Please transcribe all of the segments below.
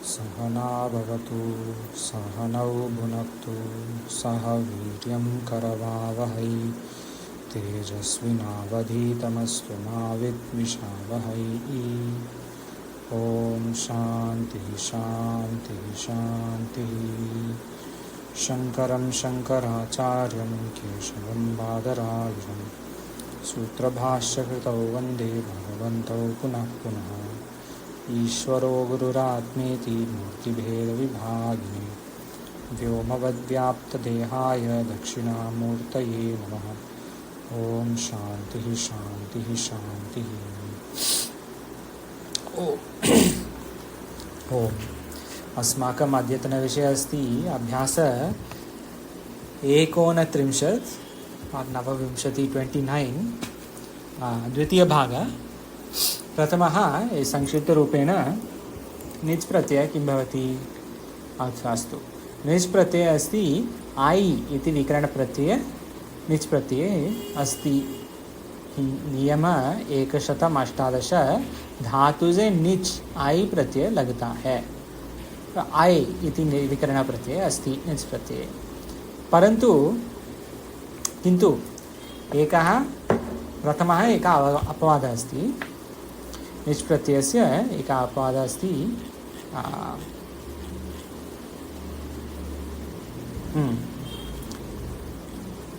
सहना भवतु सहनौ भुनक्तु सह वीर्यं करवावहै तेजस्विनावधीतमस्तु मा विद्विषावहै। ॐ शान्तिः शान्तिः शान्तिः। शङ्करं शङ्कराचार्यं केशवं बादरायणं सूत्रभाष्यकृतौ वन्दे भगवन्तौ पुनः पुनः। ईश्वरो गुरुरात्मेति मूर्तिभेदविभागिने व्योमवद्व्याप्तदेहाय दक्षिणामूर्तये नमः। ॐ शान्तिः शान्तिः शान्तिः। ओम अस्माकम् अद्यतनविषयः अस्ति अभ्यास 39 नवविंशति 29 द्वितीयभागः। प्रथमः संक्षिप्तरूपेण निच् प्रत्ययः किं भवति। अस्तु, निच् प्रत्ययः अस्ति ऐ इति विकरणप्रत्ययः निच् प्रत्यये अस्ति। नियम 118 धातु से निच आई प्रत्यय लगता है। तो आई इति विकरण प्रत्यय अस्ति निच प्रत्यय, परंतु किंतु एकः प्रथमः एकः अपवादः अस्ति। निच प्रत्ययस्य एकः अपवादः अस्ति।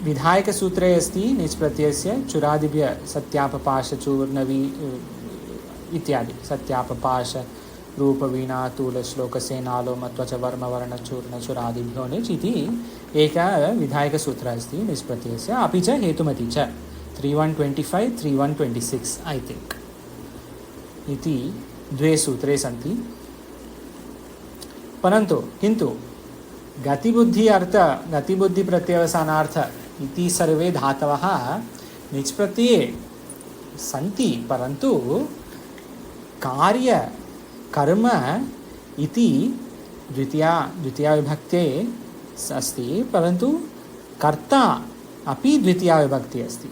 विधायकसूत्रे अस्ति निच् प्रत्ययस्य चुरादिभ्य सत्यापपाश चूर्णवी इत्यादि सत्यापपाश रूप वीणा तूल श्लोक सेनालो मत्वच वर्म वर्ण चूर्ण चुरादिभ्यो निच् इति एकः विधायकसूत्रः अस्ति निच् प्रत्ययस्य। अपि च हेतुमति च 3125 3126 ऐ थिङ्क् इति द्वे सूत्रे सन्ति। परन्तु किन्तु गतिबुद्धि अर्थ गतिबुद्धि प्रत्यवसानार्थ इति सर्वे धातवः निच् प्रत्यये सन्ति, परन्तु कार्य कर्म इति द्वितीया विभक्ते अस्ति, परन्तु कर्ता अपि द्वितीया विभक्ति अस्ति।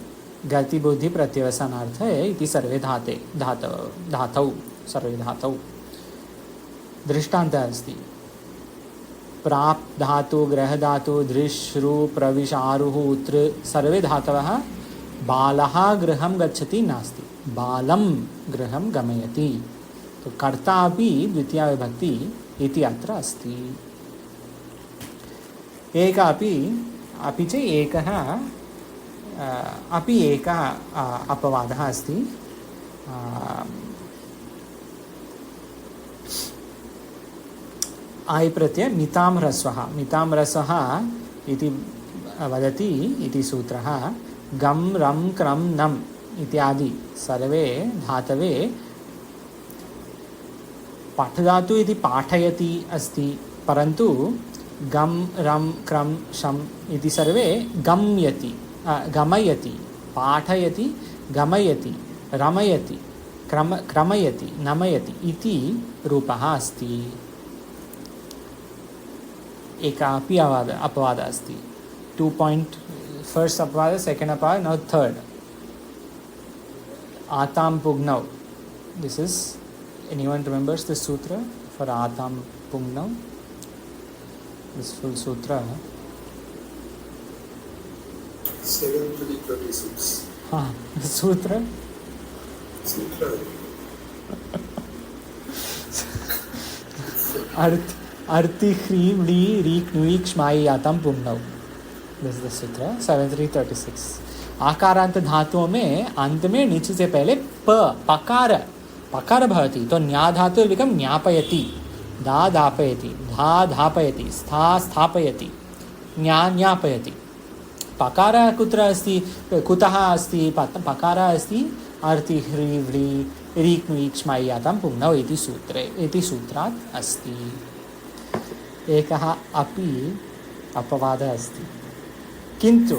गतिबुद्धि प्रत्यवसानार्थ इति सर्वे धातौ सर्वे धातौ। दृष्टान्तः अस्ति प्राप् धातु ग्रह धातु दृश् रू प्रविश आरुः उत्र सर्वे धातवः बालः गृहं गच्छति नास्ति, बालं गृहं गमयति। तो कर्ता अपि द्वितीया विभक्ति इति अत्र अस्ति। अपि च एकः अपवादः अस्ति। आय् प्रत्यय मितां ह्रस्वः इति वदति इति सूत्रः। गम रम क्रम नम इत्यादि सर्वे धातवे पाठधातु इति पाठयति अस्ति, परन्तु गम रम क्रम शम इति सर्वे गम्यति गमयति पाठयति गमयति रमयति क्रमयति नमयति इति रूपः अस्ति। एकः अपि अपवादः अस्ति। 2 point first अपवाद second अपवाद now third आताम पुग्नौ. This is, anyone remembers this sutra for आताम पुग्नौ? This full sutra 7:26. हाँ, सूत्र अर्ति ह्रीं ली रीक् नुईक् श्माई आताम पुग्नौ. दिस इज द सूत्र 7336. आकारांत धातुओं में अंत में नीचे से पहले पकार भवति, तो न्या धातु विकम न्यापयति, दा धापयति, धा धापयति, स्था स्थापयति, न्या न्यापयति. पकार कुत्र अस्ति, कुतः अस्ति? पकार अस्ति अर्ति ह्री व्री रीक् नुईक् श्माई आताम पुग्नौ इति सूत्रात् अस्ति. एकः अपि अपवादः अस्ति. किन्तु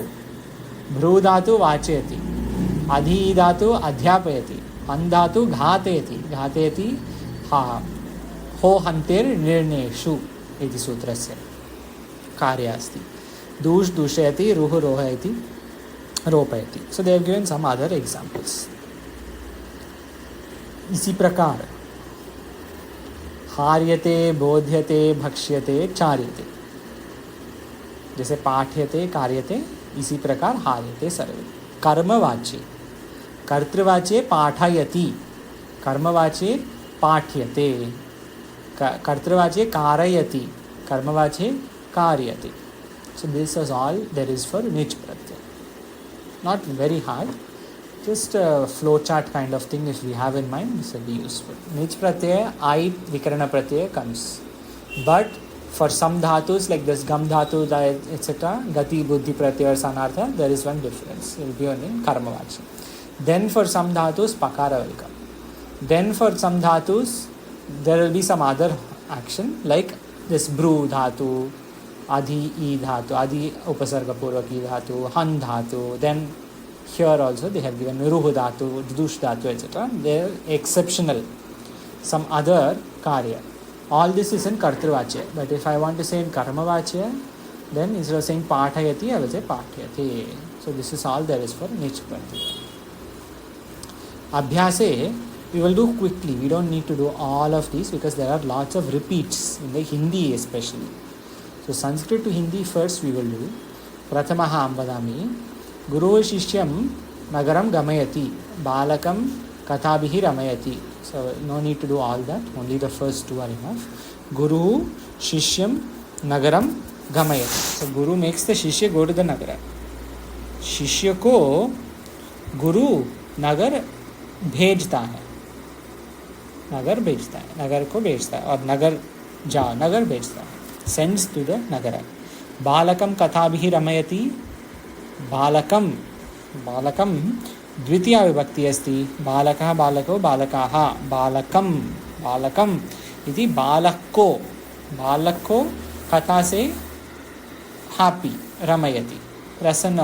भ्रूधातु वाचयति, अधिधातु अध्यापयति, हन्धातु घातयति हो हन्तेर्निर्णयेषु इति सूत्रस्य कार्यम् अस्ति. दूष् दूषयति, रुः रोहयति, रोपयति. So they have given some other examples. इसी प्रकार हार्यते, बोध्यते, भक्ष्यते, चार्यते, जैसे पाठ्यते, कार्यते, इसी प्रकार हार्यते सर्वे। कर्मवाच्ये, कर्तृवाच्ये पाठयति, कर्मवाच्ये पाठ्यते, कर्तृवाच्ये कारयति, कर्मवाच्ये कार्यते. So this is all there is for nich pratyaya. Not very hard, just a flow chart kind of thing. If we have in mind, this will be useful. Nich pratyaya, I vikarana pratyaya comes, but for some dhatus like this gam dhatu etc., gati, buddhi, pratyaya, sanartha, there is one difference. It will be only in karma vachi. Then for some dhatus pakara will come. Then for some dhatus there will be some other action like this bru dhatu, adhi e dhatu, adhi upasarga purvaki dhatu, han dhatu. Then here also they have given ruhu dhatu, dush dhatu, etc. They are exceptional. Some other karya. All this is in kartruvachya. But if I want to say in karmavachya, then instead of saying pathayati, I will say pathyate. So this is all there is for nich pratyaya. Abhyase, we will do quickly. We don't need to do all of these because there are lots of repeats in the Hindi especially. So Sanskrit to Hindi first we will do. Prathamaha ambadami. Guru Shishyam Nagaram Gamayati. Balakam Kathabihi Ramayati. So no need to do all that. Only the first two are enough. Guru Shishyam Nagaram Gamayati. So Guru makes the Shishya go to the Nagara. Shishya ko Guru Nagar भेजता है, नगर भेजता है, नगर को भेजता है, और नगर जाओ, नगर भेजता है, सेंड्स टू द नगर. बालकम कथाभिः रमयति. बालकम, बालकम द्वितीया विभक्ति अस्ति. बालकः, बालको, बालकाः. बालकम, बालकम इति बालक को कथा से हैप्पी, रमयति, प्रसन्न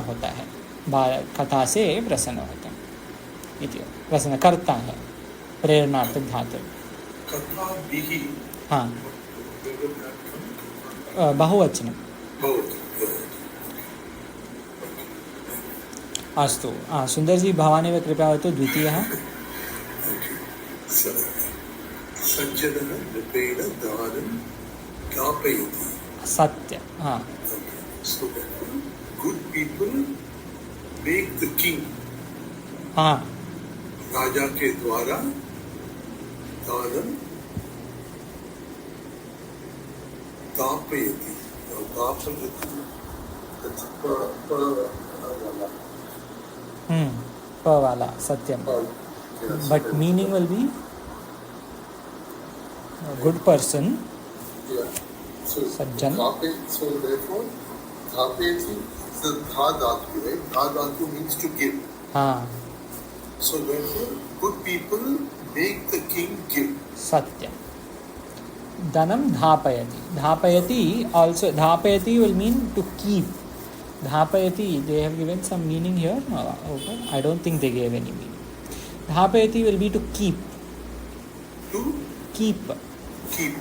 होता है, कथा से प्रसन्न होता है, इति प्रसन्न करता है, प्रेरणार्थक धातु. हाँ, बहुवचनं. अस्तु. सुंदर जी, भवानेव कृपया वदतु द्वितीयः. सत्य. हाँ. Good people make the king. हाँ. राजा के द्वारा दानम दापयति. प वाला सत्यम. But meaning will be a good person. Yeah. So Sajjan. So therefore, dhapeti is the dha dhatu, right? Dha dhatu means to give. हाँ. So therefore, good people make the king give. Satya. Dhanam dhapayati. Dhapayati also, dhapayati will mean to keep. Dhapayati, they have given some meaning here. I don't think they gave any meaning. Dhapayati will be to keep. To keep. Keep.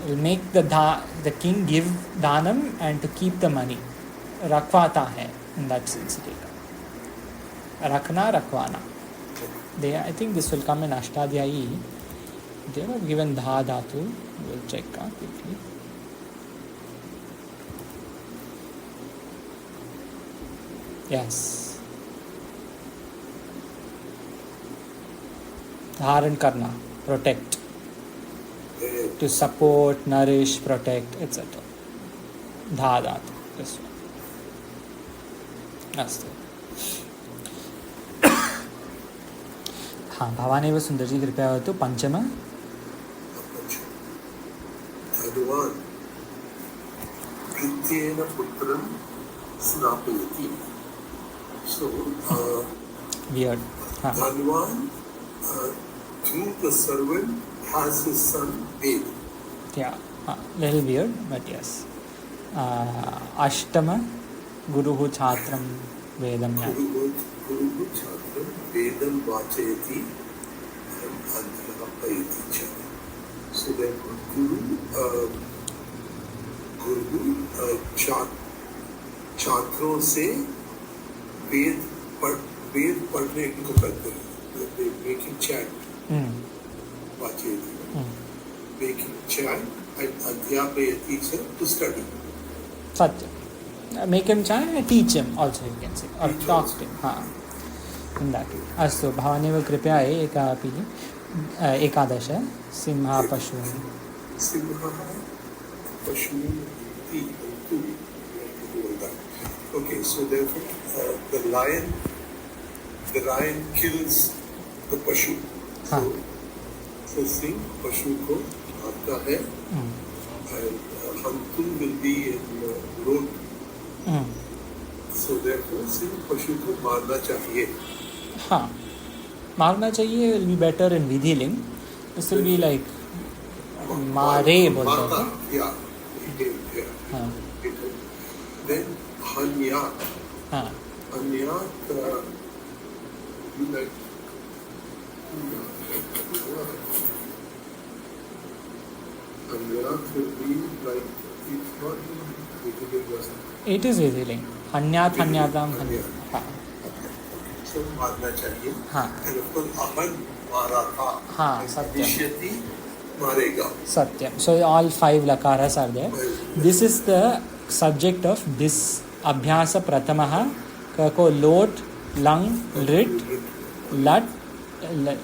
Will make the king give dhanam and to keep the money. Rakhwata hai in that sense. Rakhna, rakhwana. I think this will come in Ashtadhyayi. They were given dha dhatu. We'll check quickly. Yes. Dharan karna, protect. To support, nourish, protect, etc. Dha dhatu. This one. Astu. हाँ, भवानेव सुंदर जी कृपया वदतु पंचम. धनवान् कृत्येन पुत्रं स्नापयति. So weird. हाँ. Dhanwan through the servant has his son Ved. Yeah, little weird, but yes. Ashtama guruhu chhatram vedam. Guruhu chhatram vedam vachayati adhyapayati cha. So then guru छात्रों से वेद पढ़ने को कहते हैं. they making chant, Vacheti. Making chant and Adhyapayati is to study. Satyam. Make him chant and teach him also, you can say, or Teach talk also. to him. हाँ, in that way. अस्तु भवानेव कृपया एकादश सिंहा पशु. Simha, Pashu, Iti, okay, so therefore the lion kills the Pashu. हाँ. So Singh, Pashu ko मारता है. And Hantu will be in road. So therefore Singh, Pashu को मारना चाहिए. हाँ, मारना चाहिए. Will be better in विधिलिंग. This will be like मारे बोलते हैं. Yeah. हाँ. Then Hanyat. हाँ. Hanyat like Hanyat will be like it's not It is विधिलिंग. हन्यात हन्याताम हन्यात. हाँ. So मारना चाहिए. हाँ. And of course Ahan मारा था. हाँ, सत्यम. निश्यति मारेगा. Satyam. So all 5 lakaras are there. This is the subject of this Abhyasa Pratamaha. Kako lot, lung, lit, lat,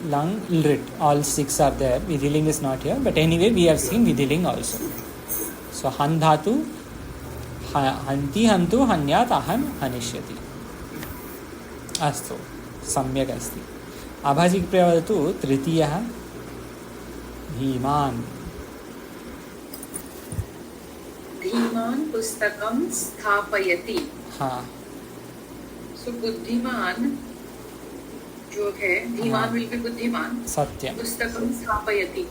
lung, lit. All 6 are there. Vidhiling is not here. But anyway, we have seen Vidhiling also. So Han Dhatu, Hanti Hantu, Hanyat, Ahan, Hanishyati. Astu. Samyak asti. Abhaji Priyavatu, Tritiyaha. Dhiman. Dhiman पुस्तकम स्थापयति. हाँ. सो बुद्धिमान जो है, Dhiman will be बुद्धिमान. सत्यम. पुस्तकम स्थापयति.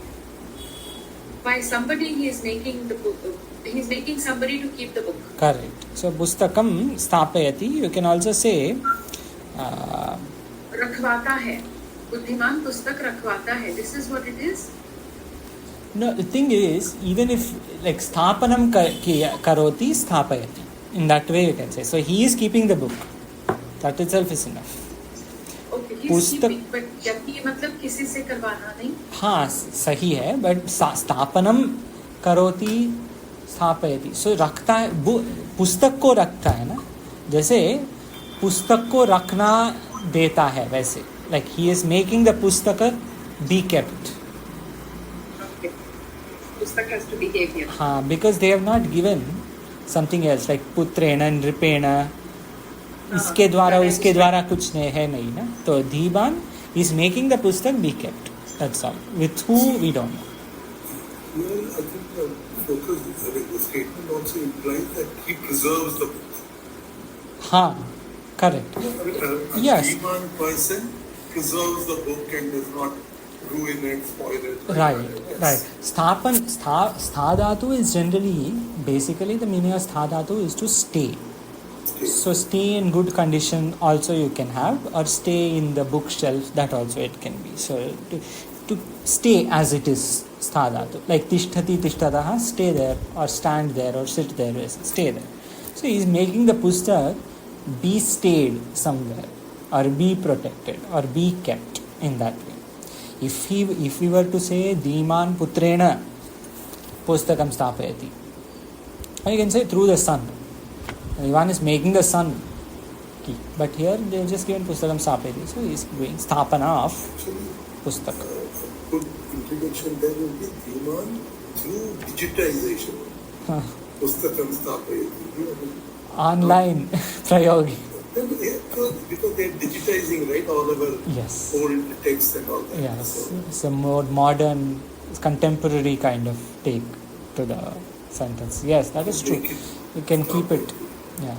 By somebody he is making the book. He is making somebody to keep the book. Correct. So pustakam स्थापयति. You can also say रखवाता है. बुद्धिमान पुस्तक रखवाता है. This is what it is. no, the thing is, even if like sthapanam karoti sthapayati, in that way you can say. So he is keeping the book. That itself is enough. Okay, he is keeping, but यही मतलब किसी से करवाना नहीं. हाँ, सही है. But स्थापनम करोति स्थापयति. So रखता है, पुस्तक को रखता है ना. जैसे पुस्तक को रखना देता है वैसे. Like he is making the pustakar be kept. Okay. Pustak has to behave here. हाँ, because they have not given something else like putrena and ripena. इसके द्वारा उसके द्वारा कुछ नहीं है नहीं ना. तो धीबान is making the pustak be kept. That's all. With who we don't know. Well, I think the focus, the statement also implies that he preserves the book. हाँ, correct. A Yes. Divan person preserves the book and does not ruin it, spoil it. Right, Yes. right. Sthadhatu is generally, basically the meaning of sthadhatu is to stay. So stay in good condition also you can have, or stay in the bookshelf, that also it can be. So to stay as it is, sthadhatu. Like tishtati tishtataha, stay there, or stand there, or sit there, stay there. So he is making the pustak be stayed somewhere, or be protected, or be kept in that way. If we were to say Dhiman Putrena Pustakam Sthapayati, or you can say through the sun. Ivan is making the sun keep. But here they have just given Pustakam Sthapayati. So he is doing Sthapana of Actually, Pustak. a good introduction there will be Divan through digitization. Pustakam Sthapayati. Online Prayogi. Because they are digitizing, right, all of our Yes. old texts and all that. Yes. So, It's a more modern, contemporary kind of take to the sentence. Yes, that is true. You can keep it. Yeah,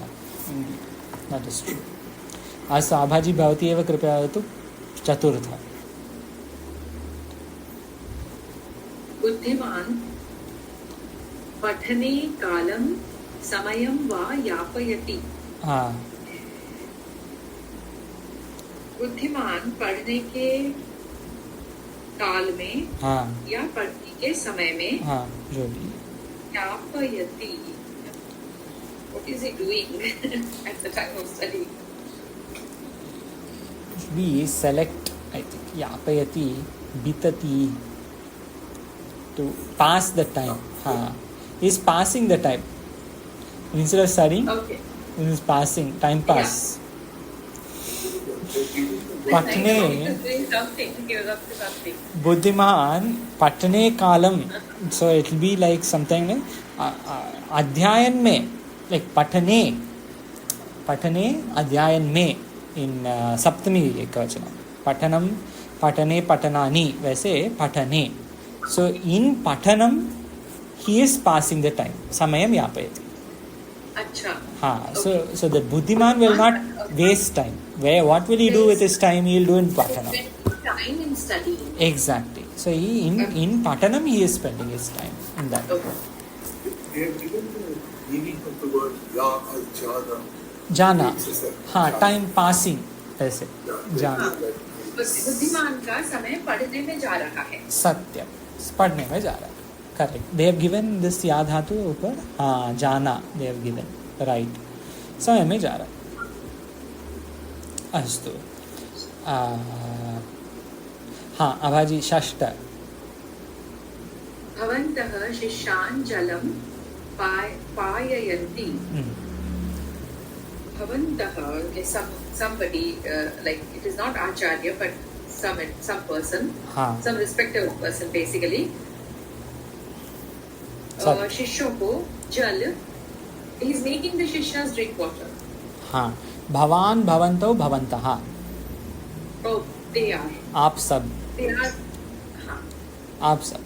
indeed. That is true. अस्तु आभाजी भवती एव कृपया वदतु चतुर्थ. बुद्धिमान पठने कालं समयं वा यापयति. हाँ. बुद्धिमान पढ़ने के काल में हाँ. या पढ़ने के समय में हाँ, जो भी. यापयति. What is he doing at the time of study? We select I think. Yapayati, bitati, to pass the time. Is passing the time. Instead of studying, Okay. it is passing, time pass. Patne, Doing something. He was up to something. Buddhiman, Patne Kalam. So it will be like something like Adhyayan mein, like Patane, Adhyayan mein in Saptami Ekavachana. Patanam, Patane, Patanani, वैसे Patane. So in Patanam, he is passing the time. Samayam yapayati. Acha. So the Buddhiman will not waste time. What will he do with his time? He will do in Patanam. Spend time in studying. Exactly. So in Patanam he is spending his time in that. Okay. They have given the meaning of the word ya as jana. Jana. Time passing. ऐसे जाना. बुद्धिमान का समय पढ़ने में जा रहा है. सत्य. पढ़ने में जा रहा है. Correct. They have given this या धातु ऊपर जाना. They have given. Right. समय में जा रहा है. अस्तु. अभाजी षष्ठ. भवन्तः शिष्यान् जलं पाययन्ति. Bhavantah, somebody, like it is not Acharya, but some person, some respectable person basically. Shishyo ko jal, he is making the Shishyas drink water. Bhavan, Bhavanto, Bhavantah. Oh, they are. आप सब. They are. आप सब.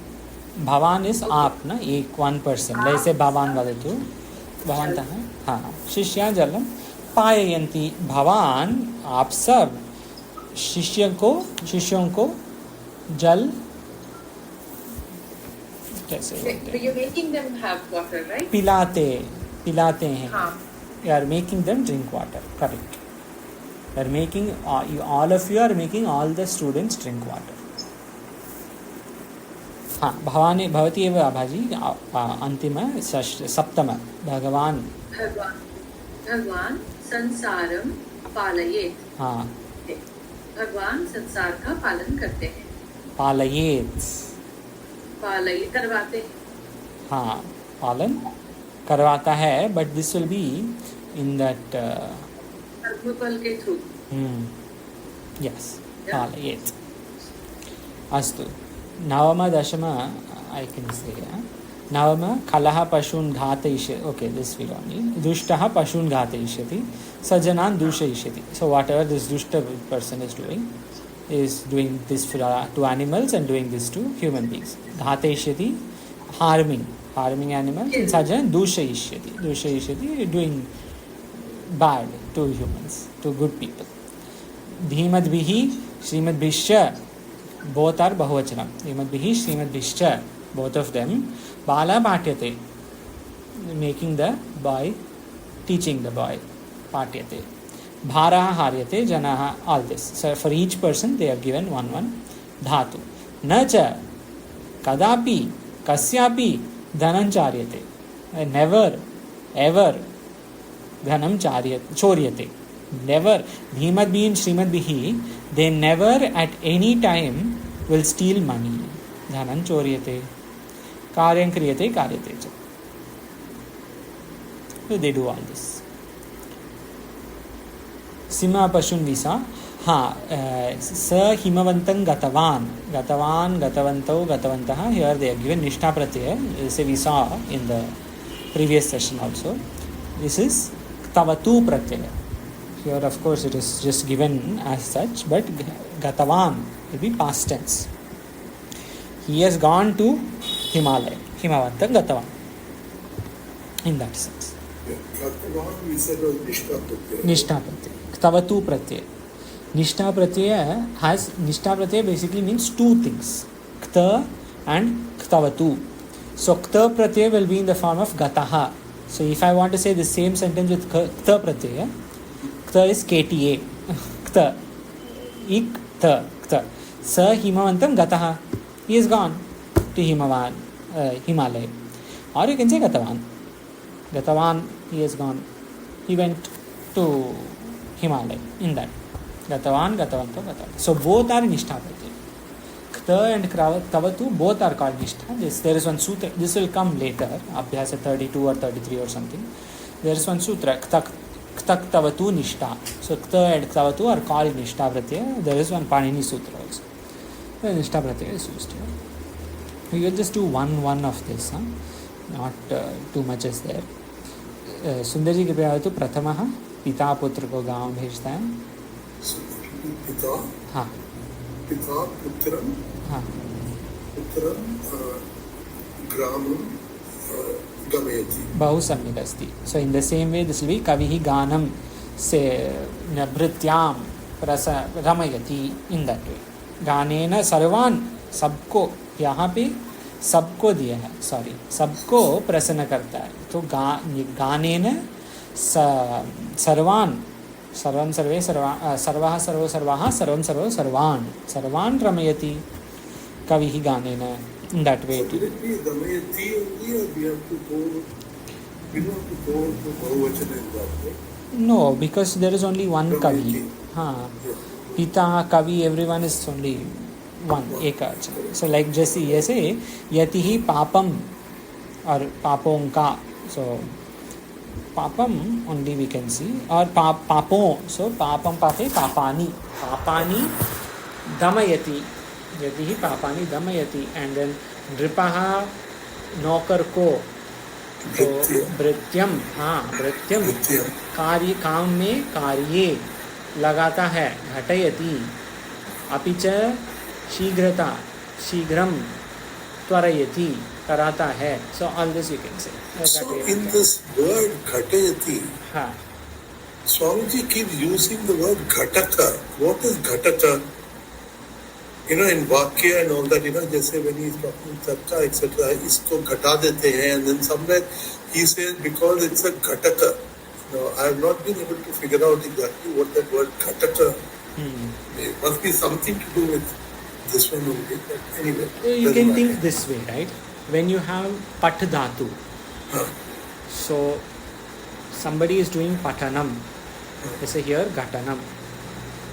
Bhavan is आप ना, एक one person. जैसे भवान वाले तो भवन्तः. शिष्या जलम पाययन्ति. भवान आप सब शिष्यों को जल कैसे But you're making them have water, right? पिलाते हैं. You are making them drink water. Correct. You are making all of you are making all the students drink water. Bhavani भवती एव अभाजी अंतिम सप्तम. भगवान संसारम पालयेत. भगवान संसार का पालन करते हैं. पालयेत करवाते. पालन करवाता है. But this will be in that कर्मफल के थ्रू. यस. पालयेत. अस्तु. नवम दशम I can say. नवम कलह पशून् घातयिष्यति. Okay, this we don't need. दुष्टः पशून् घातयिष्यति. सज्जनान् दूषयिष्यति. So whatever this dushta person is doing this for to animals and doing this to human beings. घातयिष्यति, harming animals. And sajjan दूषयिष्यति, doing bad to humans, to good people. धीमद्भिः श्रीमद्भिश्च. Both are bahuvachanam. Dhimad-bhihi, Srimad-bhischa. Both of them. Bala patyate. Making the boy, teaching the boy. Patyate. Bharaha haryate, janaha. All this. So for each person they are given one dhatu. Nacha, kadapi, kasyapi, dhanam charyate. Never, ever, dhanam choryate. Never. Dhimad-bhihi and Srimad-bhihi, they never at any time will steal money. Dhanam choryate. Karyam kriyate karyate cha. So they do all this. Sima pashun visa. Sa himavantam gatavanto gatavantah. Here they are given nishtha pratyaya. This we saw in the previous session also. This is tavatu pratyaya. Here, of course, it is just given as such, but Gatavan will be past tense. He has gone to Himalaya. Himavanta Gatavan. In that sense. Gatavan we said was Nishtha Pratyaya. Nishtha Pratyaya. Ktavatu Pratyaya. Nishtha Pratyaya basically means two things. Kta and Ktavatu. So Kta Pratyaya will be in the form of Gataha. So if I want to say the same sentence with Kta Pratyaya, Kta is KTA. Kta. Kta. Sa himavantam gataha. He is gone to Himalaya. Or you can say Gatavan. Gatavan, he has gone. He went to Himalaya. In that. Gatavan, gatavanto, gatavan. So both are nishtha pratyaya. Kta and tavatu both are called nishtha. There is one sutra. This will come later. Abhyasa 32 or 33 or something. There is one sutra. Ktak tavatu nishtha. So kta and tavatu are called nishtha pratyaya. There is one Panini sutra also. The nishtha pratyaya is used here. We will just do one of this. Not too much is there. सुंदर जी कृपया तो प्रथमः पिता पुत्र को गांव भेजता है. पिता, हाँ, पिता पुत्रम, हाँ, पुत्रम ग्रामं गमयति. बहु सम्यक् अस्ति. So in the same way this will be कविः गानं से नभृत्यां रमयति in that way. गानेन सर्वान्, सबको, यहाँ पे सबको दिया है, सॉरी, सबको प्रसन्न करता है. तो गानेन सर्वान्, सर्वं सर्वे सर्वः सर्वो सर्वाः सर्वं सर्वो सर्वान् रमयति कविः गानेन. In that way too. No, because there is only one kavi. हाँ, पिता kavi, everyone is only one, eka. So like just ऐसे यतिः पापम और पापों का. So papam only we can see, or papo. So papam pape papani damayati. यदि पापानि दमयति. And then नृपः नौकर को तो भृत्यम, हाँ, भृत्यम कार्य, काम में कार्ये लगाता है. घटयति. अपि च शीघ्रता, शीघ्रम त्वरयति, कराता है. So all this you can say. So in this word घटयति, हाँ, Swamiji keeps using the word ghataka. What is ghataka? You know, in Vakya and all that, you know, जैसे when he is talking Tarka, etc., इसको घटा देते हैं, and then somewhere he says because it's a ghataka. No, I have not been able to figure out exactly what that word ghataka. It must be something to do with this one only. But anyway, you can think this way, right? When you have pat dhatu, so somebody is doing patanam. Let's say here ghatanam.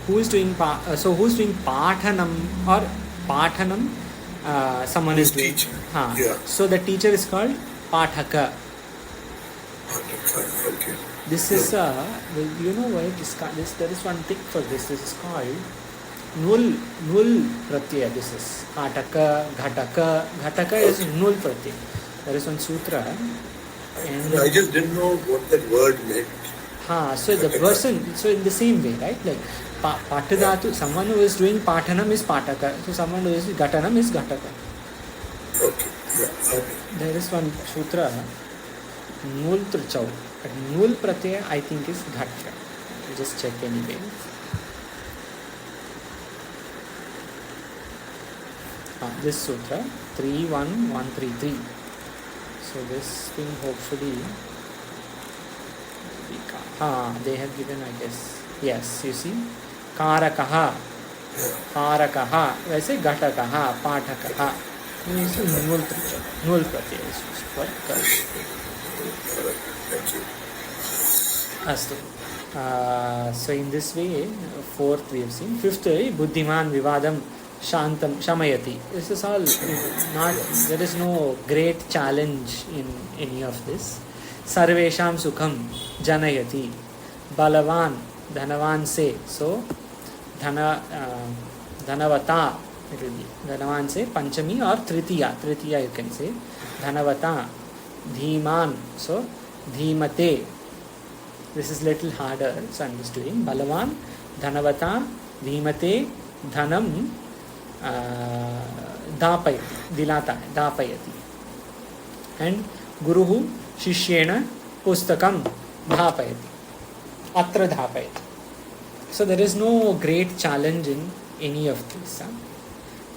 Who is doing who's doing pathanam or pathanam? Someone is doing. Haan. Yeah. So the teacher is called pathaka. Okay. This is you know why this there is one thing for this. This is called nul pratyaya. This is pataka, ghataka is nul pratyaya. There is one sutra. And I just didn't know what that word meant. So the person, so in the same way, right? Like patadhatu, someone who is doing pathanam is pataka. So someone who is ghatanam is ghataka. Okay. Yeah. Okay. There is one sutra, nul trichau. But nul pratyaya I think is ghataka. Just check anyway. This sutra 31133. So this thing hopefully. They have given, I guess. Yes, you see. Karakaha. वैसे घटकः, पाठकः. Nul pratyaya is used for Astu. So in this way, fourth we have seen. Fifth, buddhiman vivadam shantam shamayati. This is all not, there is no great challenge in any of this. Sarvesham sukham janayati. Balavan, dhanavan se. So dhanavata, it will be dhanavan se panchami or tritiya you can say. Dhanavata, dhiman, so dhimate. This is little harder, so I'm just doing balavan, dhanavata, dhimate, dhanam dapayati, dilata hai, dapayati. And guruhu shishyena pustakam dhapayati, atra dhapayati. So there is no great challenge in any of these.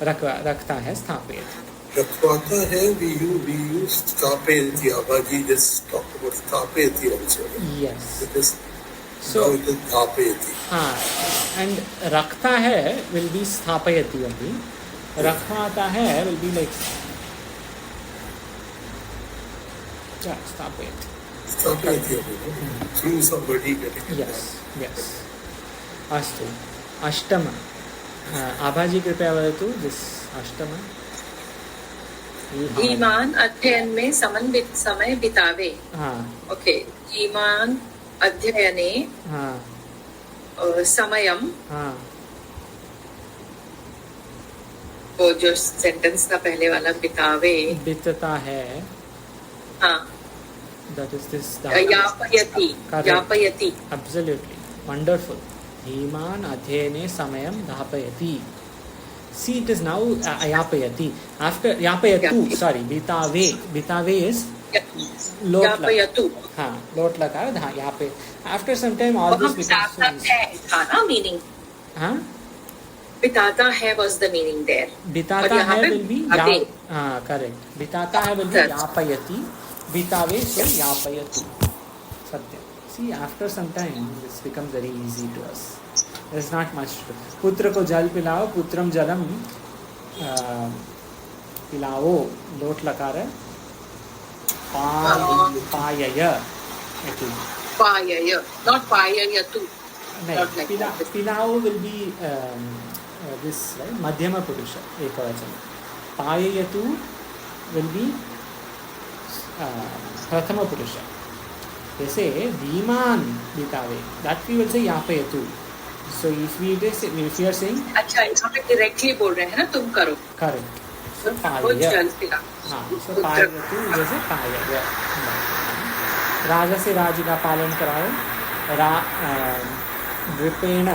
Rakta hai, sthapayati. Rakhwata hai, we use sthapayati. Abaji just talked about sthapayati also. Yes. So now it is dhapayati. And rakta hai will be sthapayati only. Rakhwata hai will be like sthapayati. Sthapayati only. Through somebody getting it. Yes. Astu. अष्टम आभाजी कृपया वदतु this अष्टम धीमान अध्ययन में समन्वित समय बितावे. हाँ ओके, धीमान अध्ययने हाँ समयम, हाँ वो जो सेंटेंस था पहले वाला बितावे, बीतता है. हाँ, that is this यापयति, Correct. यापयति. Absolutely wonderful. Dhiman अध्ययने समयम धापयति. See, it is now yapayati. After yapayatu, Yeah. sorry, bitave. Bitave is lot यापयतु. हाँ, lot लगा धा यापे. After some time, all this becomes so easy. है था ना मीनिंग. हाँ, बिताता है was the meaning there. बिताता और यहाँ है पे will be अभी. हाँ, correct. बिताता है will be Correct. यापयति. Bitave so yapayatu. Satya. See, after some time, this becomes very easy to us. There's not much to do. पुत्र को जल पिलाओ, पुत्रम जलम पिलाओ, लोट लकार है. पायय. पायय, not पाययतु. नहीं, Not like that. पिलाओ will be this right मध्यम पुरुष एकवचन. पाययतु will be प्रथम पुरुष. जैसे धीमान बितावे, that we will say यापयतु. So if we are saying अच्छा, यहाँ पे डायरेक्टली बोल रहे हैं ना, तुम करो. correct. So वो पायय. जल पिला. हाँ, so पाययतु जैसे पायय. राजा से राज्य का पालन कराओ. नृपेण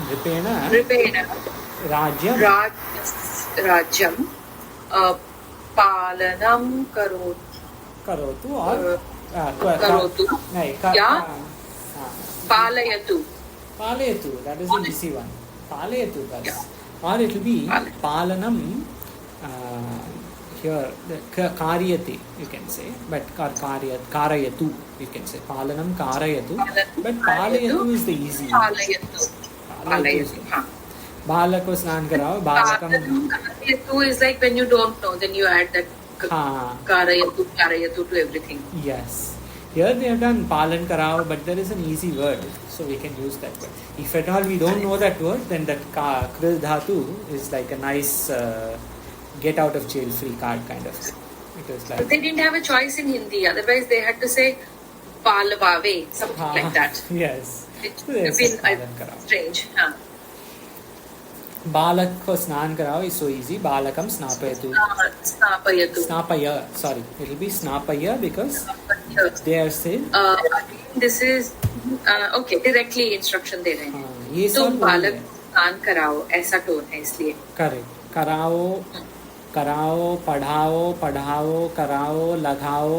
नृपेण राज्यम राज्यम पालनम करोतु और करोतु नहीं या हाँ, पालयतु. पालयतु, that is the easy one. Palayatu, that's Yeah. or it will be Palayatu. palanam. Here karyati you can say, but or karayatu you can say. Palanam karayatu, but palayatu is the easy one. पालयतु. Palayatu is- हाँ. बालक को स्नान कराओ. बालकम Karayatu is like when you don't know, then you add that हाँ. karayatu to everything. Yes. Here they have done palan karao, but there is an easy word, so we can use that word. If at all we don't know that word, then that kril dhatu is like a nice get out of jail free card kind of thing. It is But like they didn't have a choice in Hindi. Otherwise, they had to say palvave, something like that. Yes. It So they would said have palan been karao. strange. हाँ. बालक को स्नान कराओ is so easy. बालकम स्नापयतु. Snapayatu. Snapaya, sorry, it will be snapaya because they are saying Again, this is okay. Directly instruction दे रहे हैं. हाँ, ये तुम सब बालक स्नान कराओ, ऐसा टोन है इसलिए. करेक्ट. कराओ, पढ़ाओ, कराओ, लगाओ.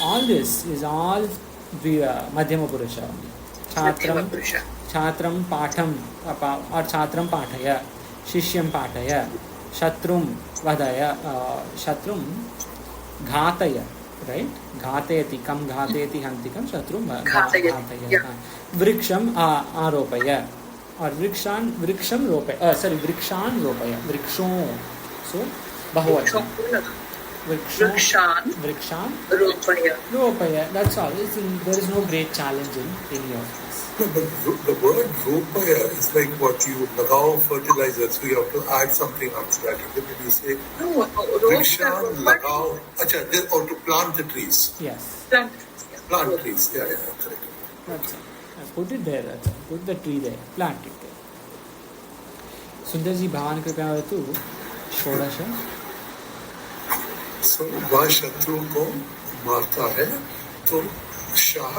All this is all मध्यम पुरुष. छात्रम पाठम और छात्रम पाठय, शिष्यम पाठय, शत्रुम वदय, शत्रुम घातय, राइट. घातयति कम घातयति हन्ति कम, शत्रुम घातय. वृक्षम आरोपय और वृक्षान रोपय. वृक्षों, सो बहुवचन. वृक्षान रोपय. That's all. There is no great challenge in any of this. No, but the word ropaya is like what you lagao fertilizer, so you have to add something after that. And then when you say vrikshan lagao, acha, then or to plant the trees. Yes. Plant trees, yeah, correct. That's all. Put it there. That's all. Put the tree there. Plant it there. सुंदर जी भगवान कृपया वदतु षोडश. So वह शत्रु को मारता है तो सह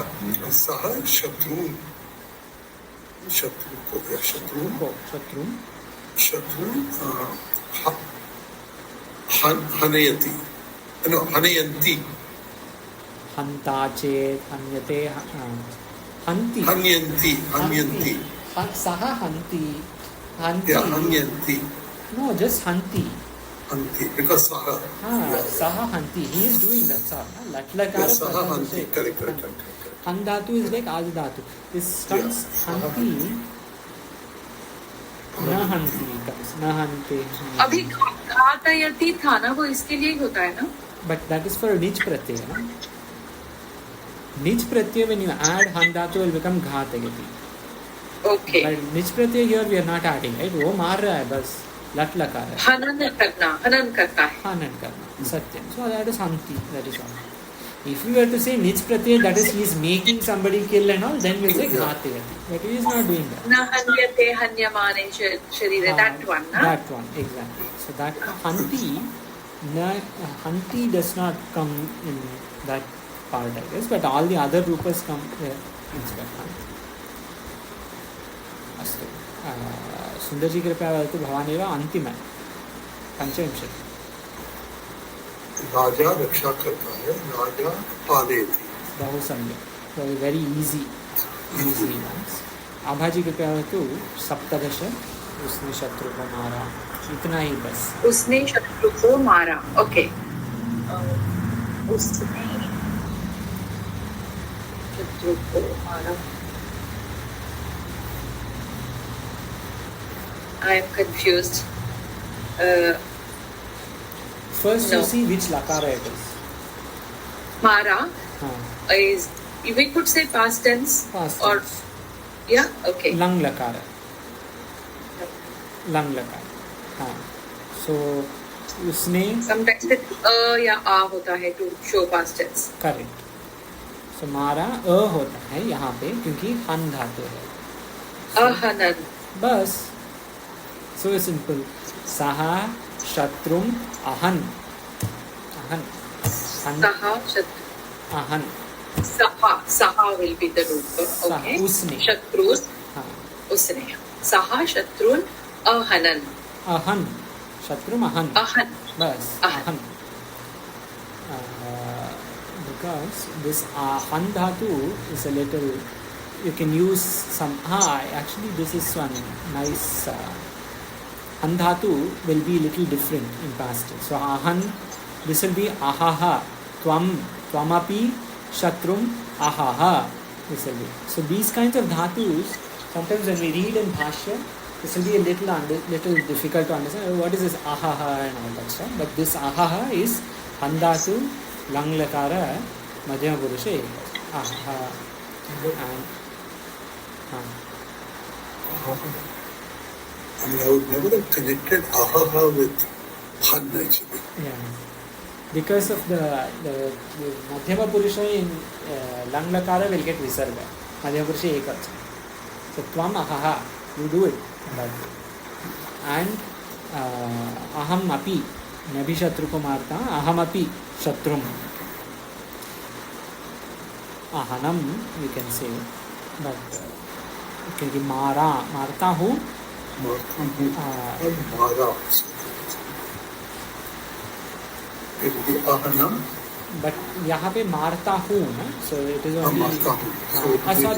शत्रु हनयति, no, हनयन्ति. हन्ता चेत हन्यते हन्ति. हन्यन्ति. सह हन्ति. Yeah, हन्यन्ति. No, just हन्ति. Hanti, because saha. Saha hanti. He is doing that. Saha. Latlakara. Saha hanti. Correct. Han dhatu is like ad dhatu. This comes hanti. Na hanti comes. Na hante. अभी घातयति था ना, वो इसके लिए ही होता है ना. But that is for nich pratyaya. Nich pratyaya, when you add han dhatu, will become ghatayati. Okay. But nich pratyay here we are not adding, right? वो मार रहा है बस, लट लकार है. हनन करता है. हनन करना, सत्यम. So that is hanti, that is all. If we were to say nich pratyay, that is he is making somebody kill and all, then we'll say gnate. But he is not doing that. Na hanyate hanyamane sharire, that one, na? That one, exactly. So that hanti does not come in that part, I guess, but all the other rupas come here instead of hanti. अस्तु. सुन्दरजी कृपया वदतु भवानेव अन्तिमः पञ्चविंशतिः. राजा रक्षा करता है, राजा पालेति. बहु सम्यक्. Very easy ones. आभाजी कृपया वदतु 17. उसने शत्रु को मारा. इतना ही बस. उसने शत्रु को मारा. ओके. उसने शत्रु को मारा. I am confused. First, you see which lakara it is. Mara is, we could say past tense. Past or tense. Yeah, okay. Lang lakara. Lang lakara. हाँ. So उसने. Sometimes it या आ होता है to show past tense. Correct. So मारा होता है यहाँ पे क्योंकि हन धातु है. अहनन. बस. So simple. Saha Shatrum Ahan. Saha Shatrum. Ahan. Saha will be the root. Okay. Usne. Shatrun. Usne. Saha Shatrun Ahanan. Ahan. Shatrum Ahan. Ahan. Bas. Ahan. Because this Ahan dhatu is a little, you can use some. Actually this is one nice. Han dhatu will be little different in past tense. So ahan, this will be ahaha, twamapi, shatrum, ahaha. This will be. So these kinds of dhatus, sometimes when we read in bhashya, this will be a little difficult to understand. What is this ahaha and all that stuff? But this ahaha is han dhatu, lang lakara, madhyama purusha, ahaha, and I mean, I would never have connected ahaha with han actually. Yeah. Because of the Madhyama Purusha in Lang Lakara will get visarga. Madhyama Purusha ekach. So tvam ahaha, you do it that way. And aham api, nabhi shatru ko marta, aham api shatrum. Ahanam, we can say, but it can be marta hu. Mara. It will be ahanam. But यहाँ पे मारता हूँ ना, so it is only.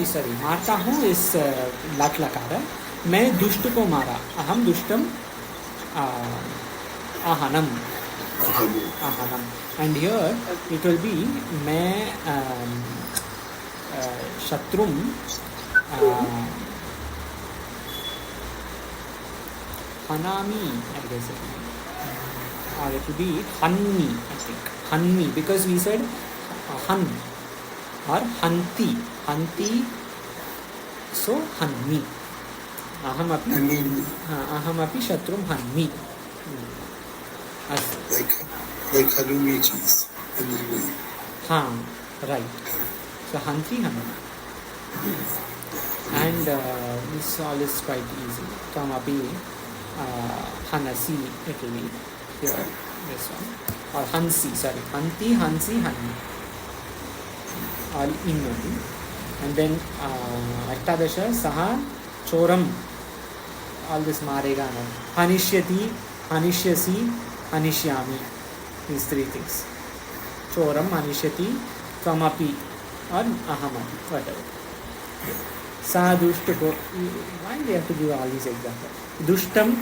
Sorry, मारता हूँ is लट लकार है. मैं दुष्ट को मारा. अहम दुष्टम ahanam. And here it will be मैं शत्रुम hanami, I guess it will be. Or it will be hanmi, I think. Hanmi, because we said han or hanti. Hanti, so hanmi. Ahamapi shatrum hanmi. Like halloumi cheese. Right. So hanti, hanmi. And this all is quite easy. Tamapi, hanasi, it will be here, this one. Or hansi, sorry. Hanti, hansi, hanmi. All in only. And then Ashtadasha, saha, choram. All this marega. Hanishyati, hanishyasi, hanishyami. These three things. Choram, hanishyati, tvamapi, or ahamapi, whatever. Saha dushtuko. Why do you have to give all these examples? Dushtam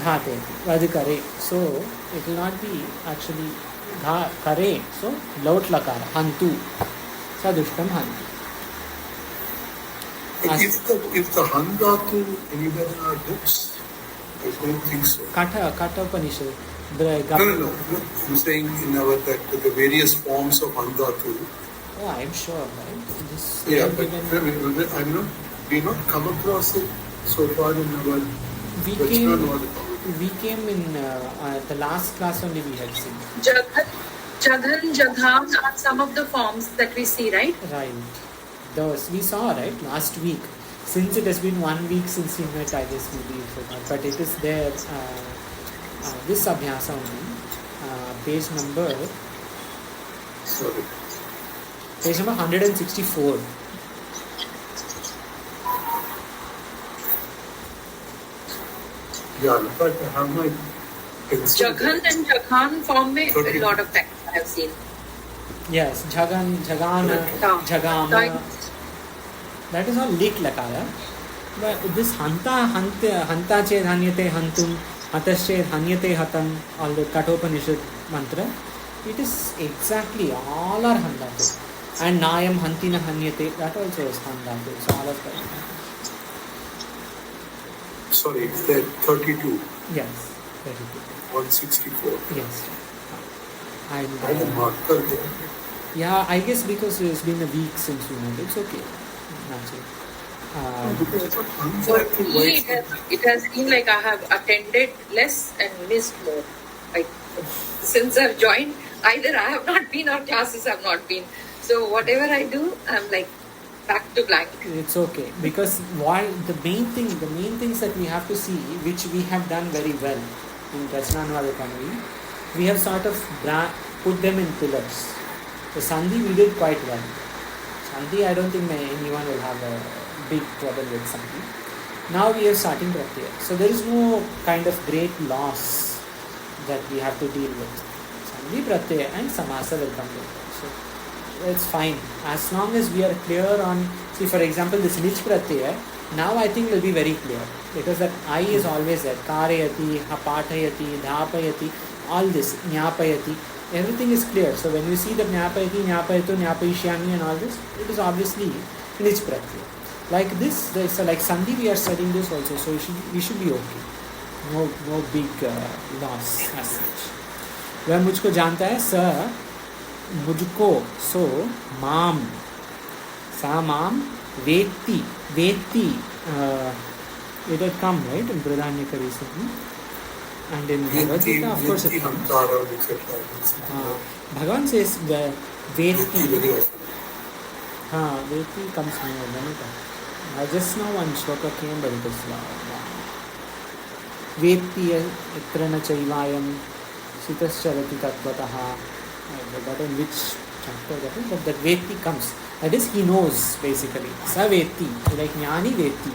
dhate, vadikare. So it will not be actually dha kare. So laut lakara, hantu. Sadushtam hantu. If the han dhatu anywhere in our books, I don't think so. Kata Upanishad. No. I'm saying in our that the various forms of han dhatu. Oh, I'm sure, right? This Yeah, but I mean, we not come across it so far in our we came in the last class only we had seen. Jaghan, Jagham are some of the forms that we see, right? Right. Those we saw, right, last week. Since it has been 1 week since we met, I guess maybe forgot. But it is there, this Abhyasa only, page number 164. Yeah, but how much? Jaghan and Jaghan form में a lot of times I have seen. Yes, Jhagan, Jhagana, Jhagama. That is all lit lakara. But this hanta ched hanyate hantum, hatasched hanyate hatam, all the Kathopanishad mantra, it is exactly all are handatu. And nayam hantina hanyate, that also is handatu. So all of that. Sorry, it's there 32. Yes, 32. 164. Yes. I have marker there. Yeah, I guess because it's been a week since we met, it's okay. Naturally. It has been like I have attended less and missed more. Like since I've joined, either I have not been or classes have not been. So whatever I do, I'm like back to blank. It's okay because the main things that we have to see, which we have done very well in Rachananuvada Kanvi, we have sort of put them in pillars. The Sandhi we did quite well. Sandhi, I don't think anyone will have a big trouble with Sandhi. Now we are starting Pratyaya. So there is no kind of great loss that we have to deal with. Sandhi, Pratyaya and Samasa will come later. So it's fine. As long as we are clear on, see for example this Nich Pratyaya, now I think will be very clear. Because that I is always there. Karayati, Hapatayati, Dhapayati, all this, Nyapayati. Everything is clear. So when you see the Nyapayati, Nyapayato, Nyapayishyami and all this, it is obviously Nich Pratyaya. Like this, like Sandhi we are studying this also, so we should be okay. No big loss as such. वह मुझको जानता है, स मुझको, so माम, सा माम, वेत्ति, it had come, right, in Bradhanyaka recently. And in Bhagavad Gita, of course, it comes. Bhagavan says Veti. Veti comes more than it. Just now one shloka came, but it is long. Veti etrana chaivayam sitascharati tattvataha. I forgot in which chapter that is, but that Veti comes. That is, he knows, basically. Sa Veti. Like Jnani Veti.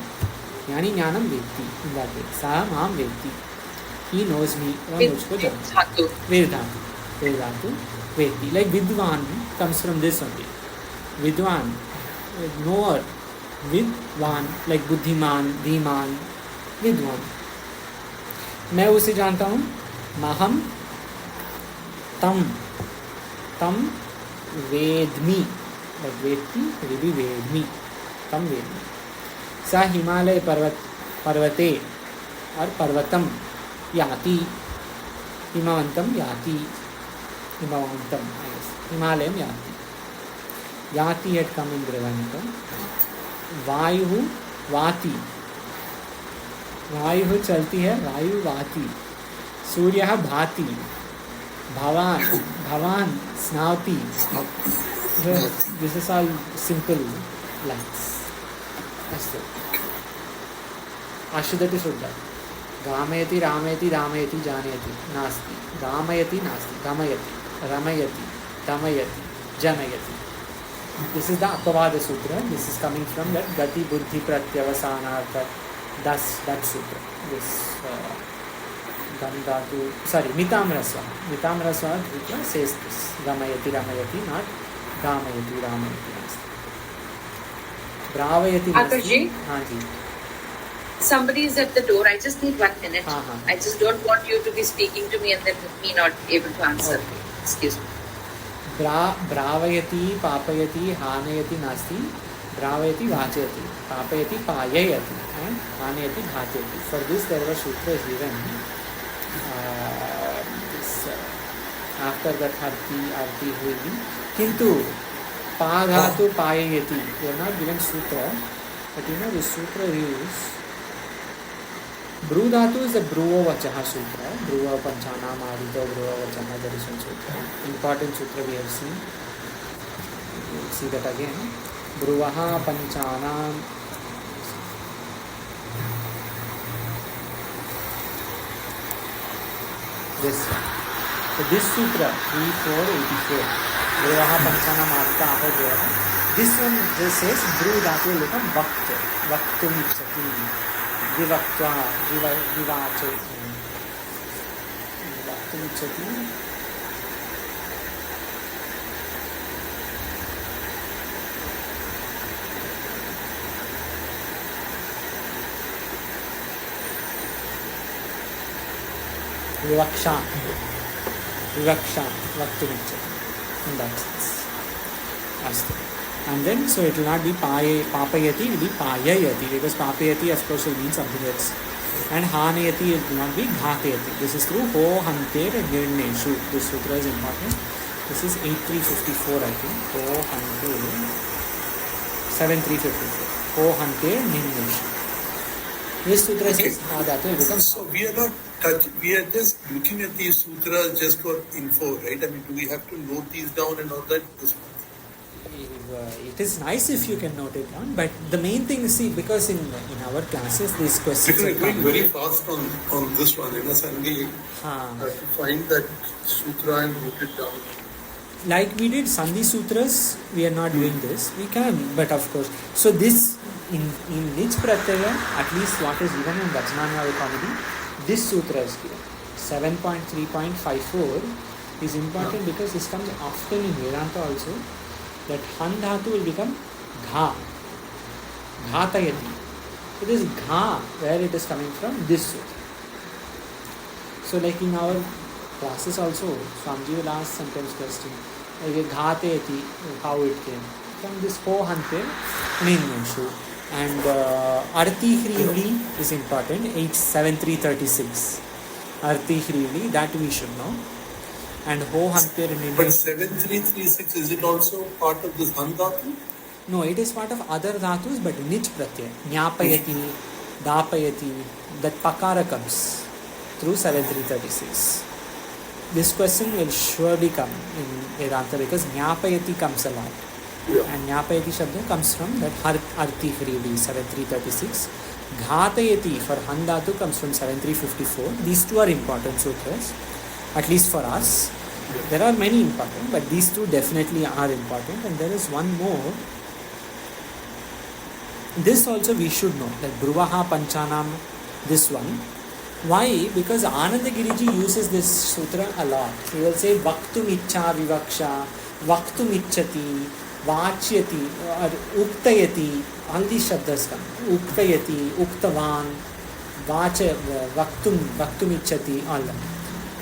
Jnani Jnanam Veti. In that way. Sa Mam Veti. He knows me. Vedhatu. Veti. Like Vidwan comes from this only. Vidwan. Knower. Vidwan. Like Buddhiman, Dhiman. Vidwan. मैं उसे जानता हूँ. Maham. Tam Vedmi. Like Veti. Maybe Vedmi. Tam Vedmi. Sa Himalaya Parvate. Or Parvatam. Yati, Himavantam Yati, Himavantam, I guess. Himalayam Yati. Yati had come in Bradhanyaka. Vayu Vati. Vayu chalti hai, Vayu Vati. Surya Bhati. Bhavan Snauti. This is all simple lines. That's it. Ashuddhati Shuddha. Gamayati, Ramayati, Ramayati, Janayati, Nasti. Gamayati, Nasti. Gamayati, Ramayati, Damayati, Janayati. This is the Apavada Sutra. This is coming from that Gati Buddhi Pratyavasanartha. That sutra. This Gandhatu, Mitamraswa. Mitamraswa Sutra says this. Gamayati, Ramayati, not Gamayati, Ramayati, Nasti. Bravayati, Nasti. Hanji. Somebody is at the door. I just need 1 minute. I just don't want you to be speaking to me and then me not able to answer. Okay. Excuse me. Bravayati, Papayati, Hanayati, Nasti. Bravayati, Vachayati. Papayati, Payayati. And Hanayati, Bhatayati. For this there was sutra given. After that Arti Hui. Kintu, Pa Dhatu, Payayati. They are not given sutra. But this sutra is Bru Dhatu is the Bruva Vachaha Sutra. Bruva Panchanam Adito Bruva Vachaha. There is one sutra. Important sutra we have seen. We'll see that again. Bruvaha Panchanam. This one. So this sutra 3484. Bruvaha Panchanam Adita Aho Bruvaha. This one just says Bru Dhatu will become Vakta. Vaktum Ichati. Vivaktva, Vivache, Vaktum Ichati. Vivaksha, Vaktum Ichati. In that sense. Astu. And then, so it will not be papayati, it will be payayati, because papayati of course will mean something else. And hanayati it will not be ghatayati. This is through ho hanter nirneshu. This sutra is important. This is 8354 I think. Ho hanter 7354. Ho hanter nirneshu. This sutra says dhatu will become. So we are just looking at these sutras just for info, right? I mean, do we have to note these down and all that? It is nice if you can note it down, but the main thing is, see, because in our classes these questions are going very fast on this one, suddenly I have to find that sutra and note it down. Like we did Sandhi Sutras, we are not doing this. We can, but of course. So this, in Nij Pratyaya, at least what is given in Vajnana Comedy, this sutra is given. 7.3.54 is important because this comes often in Vedanta also. That Han Dhatu will become Gha. Ghatayati. It is Gha where it is coming from, this sutra. So like in our classes also, Swamiji will ask sometimes question, like Ghatayati, how it came. From this Ho Hante, Ninyashu. And Arti Hrivli is important, 87336. Arti Hrivli, that we should know. And Ho Hanter in But 7336, is it also part of this Han Dhatu? No, it is part of other dhatus, but Nij Pratyaya. Nyapayati, Dapayati, that Pakara comes through 7336. This question will surely come in Vedanta because Nyapayati comes a lot. Yeah. And Nyapayati Shabda comes from that Arti Hrivli, 7336. Ghatayati for Han Dhatu comes from 7354. These two are important sutras. At least for us. There are many important, but these two definitely are important. And there is one more. This also we should know, that Bruvaha Panchanam, this one. Why? Because Anandagiriji uses this sutra a lot. He will say Vaktum Ichcha Vivaksha, Vaktum Ichchati, Vachyati, or Uktayati. All these shabdas come. Uktayati, Uktavan, Vaktum Ichchati, all that.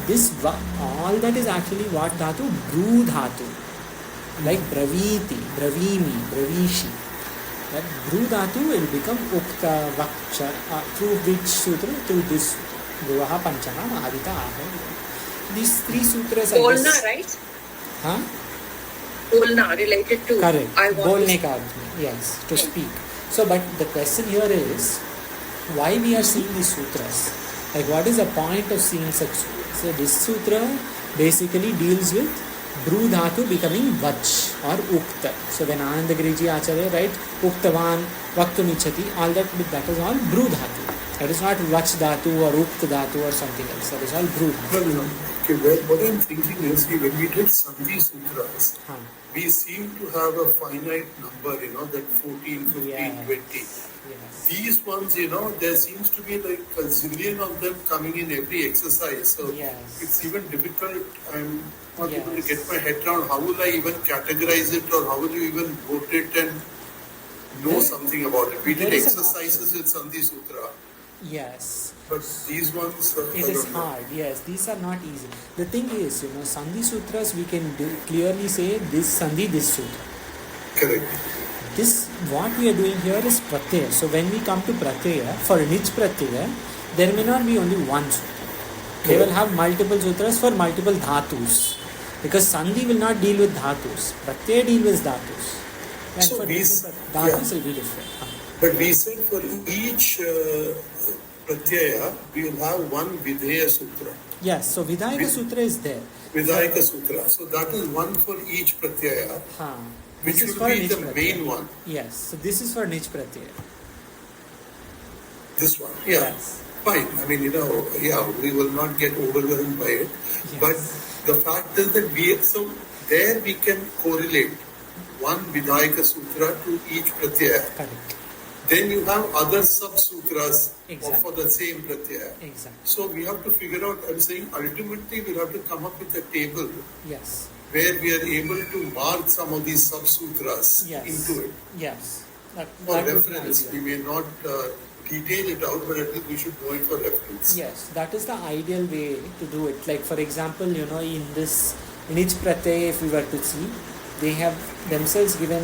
This, all that is actually what dhatu? Bru dhatu. Like Braviti, Bravimi, Bravishi. That Bru dhatu will become Ukta, Vaksha, through which sutra? Through this sutra. Bruvaha Panchanam Adita Aho. These three sutras are Bolna, right? Huh? Bolna, related to. Correct. I want Bolne ka arth mein. Yes, to speak. So, but the question here is, why we are seeing these sutras? Like, what is the point of seeing such sutras? So this sutra basically deals with Bru Dhatu becoming Vach or Ukta. So when Anandagiriji Acharya write Uktavan, Vaktum Ichchati, all that is all Bru Dhatu. That is not Vach Dhatu or Ukta Dhatu or something else. That is all Bru Dhatu. No. Okay, what I'm thinking is, when we did Sandhi Sutras, we seem to have a finite number, that 14, 15, 20. Yes. These ones, there seems to be like a zillion of them coming in every exercise. So it's even difficult. I'm not able to get my head around how will I even categorize it or how will you even vote it and know something about it. We did exercises with Sandhi Sutra. Yes. But these ones... it is hard. Yes, these are not easy. The thing is, Sandhi Sutras, we can clearly say this Sandhi, this Sutra. Correct. This, what we are doing here is Pratyaya. So when we come to Pratyaya, for Nij Pratyaya, there may not be only one sutra. They will have multiple sutras for multiple dhatus. Because Sandhi will not deal with dhatus. Pratyaya deal with dhatus. And So for these... dhatus will be different. But we said for each pratyaya, we will have one Videya Sutra. Yes, so Vidhayaka Sutra is there. Vidhayaka Sutra. So that is one for each pratyaya, which This is will for be Nich the Pratyaya. main one. Yes, so this is for Nich Pratyaya. This one, yeah. Yes. Fine. I mean, we will not get overwhelmed by it. Yes. But the fact is that so there we can correlate one Vidhayaka Sutra to each pratyaya. Correct. Then you have other sub-sutras Exactly. for the same pratyaya. Exactly. So we have to figure out, I'm saying ultimately we'll have to come up with a table Yes. where we are able to mark some of these sub-sutras Yes. into it. Yes. That For would be reference, we ideal. may not detail it out, but at least we should know it for reference. Yes, that is the ideal way to do it. Like for example, in this Nich Pratyaya, if we were to see, they have themselves given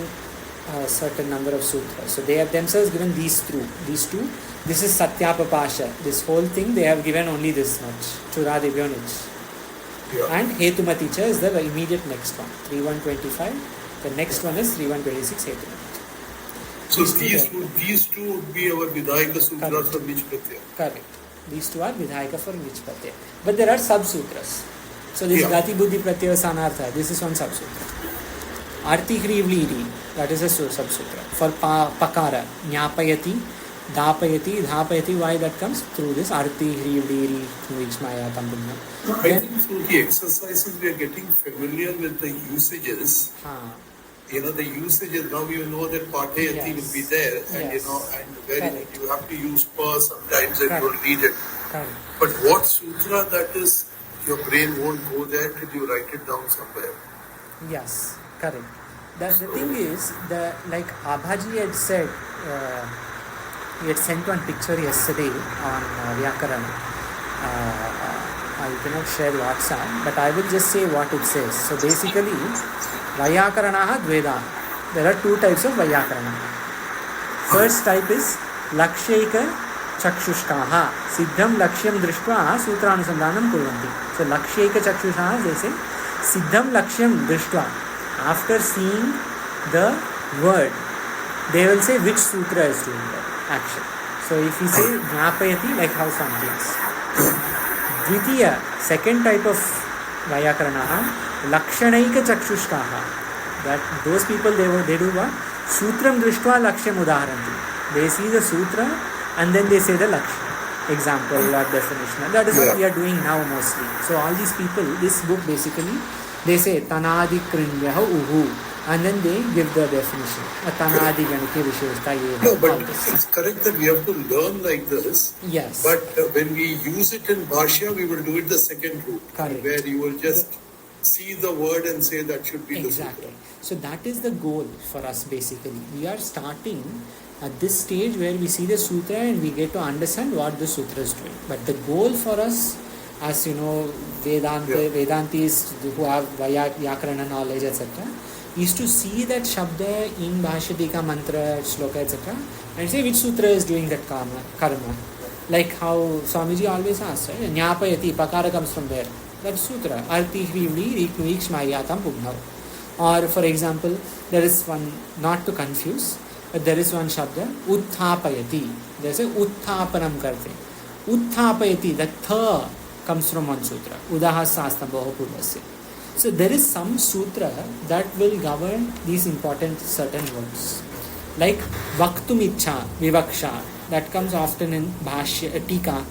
a certain number of sutras. So they have themselves given these two. This is Satyapapasha. This whole thing they have given only this much. Churadibhyo Nich. Yeah. And Hetumati Cha is the immediate next one. 3125. The next one is 3126 Hetumati. So these two would be our Vidhayaka Sutras Correct. for Nich Pratyaya. Correct. These two are Vidhayaka for Nich Pratyaya. But there are sub-sutras. So this Yeah. Gati Buddhi Pratyaya Sanartha, this is one sub-sutra. Arti Hrivli Iri, that is a sub-sutra. For Pakara, Nyapayati, Dhapayati, why that comes? Through this Arti Hrivli Iri, Vikshmaya Tampunya. I think through the exercises we are getting familiar with the usages. The usages, now you know that Patayati Yes. will be there, and Yes. and where Correct. you have to use pa sometimes and Correct. you'll read it. Correct. But what sutra that is, your brain won't go there till you write it down somewhere. Yes, correct. The thing is, like Abhaji had said, he had sent one picture yesterday on Vyakaran. I cannot share WhatsApp, but I will just say what it says. So basically, Vyakaranaha Dveda. There are two types of Vyakarana. First type is Lakshaika Chakshushkaha. Siddham Lakshyam Drishtva Sutranusandhanam Kurvanti. So Lakshaika Chakshushkaha, they say, Siddham Lakshyam Drishtva. After seeing the word, they will say which sutra is doing that action. So if we say Jnapayati, like how something. Dvitiya, second type of Vyakaranaha, Lakshanaika Chakshushkaha. That those people, they do what? Sutram Drishtva Lakshyam Udaharanti. They see the sutra and then they say the Lakshya. Example or definition. That is what we are doing now mostly. So all these people, this book basically, they say Tanadi Krindyaha Uhu. And then they give the definition. Tanadi Ganike Visheshta Yeha. No, but it's correct that we have to learn like this. Yes. But when we use it in Bhashya, we will do it the second route. Correct. Where you will just see the word and say that should be Exactly. the sutra. So that is the goal for us basically. We are starting at this stage where we see the sutra and we get to understand what the sutra is doing. But the goal for us, as you know, Vedantis who have Vyakarana knowledge, etc., is to see that Shabda in Bhashyatika mantra, shloka, etc., and say which sutra is doing that karma. Like how Swamiji always asks, right? Nyapayati, Pakara comes from there. That sutra. Arti Hrivli Riknuikshmayatam Pugnav. Or for example, there is one, not to confuse, but there is one Shabda, Utthapayati. There is a Utthapanam Karte. Utthapayati, the Tha comes from one sutra. Udahasastamboho Purvasya. So there is some sutra that will govern these important certain words. Like Vaktumicha, Vivaksha, that comes often in Bhashya, Tika.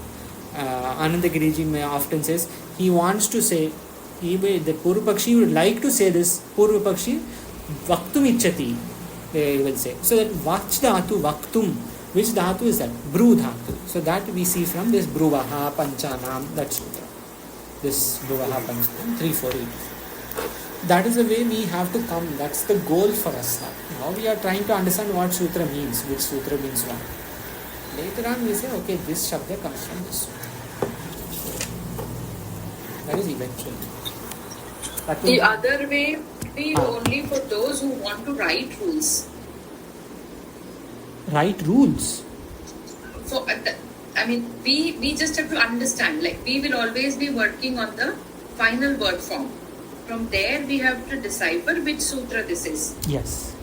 Anandagiriji often says, he wants to say, the Purvapakshi would like to say this, Purvapakshi, Vaktumichati, they will say. So that Vach Dhatu, Vaktum, which Dhatu is that? Bru Dhatu. So that we see from this Bruvaha, Panchanam, that sutra. This Bruvaha, Panchanam, 348. That is the way we have to come. That's the goal for us now. Now we are trying to understand what sutra means, which sutra means what. Later on we say, okay, this shabda comes from this sutra. That is eventual. The other way be only for those who want to write rules. Write rules? So, we just have to understand. Like, we will always be working on the final word form. From there, we have to decipher which sutra this is. Yes.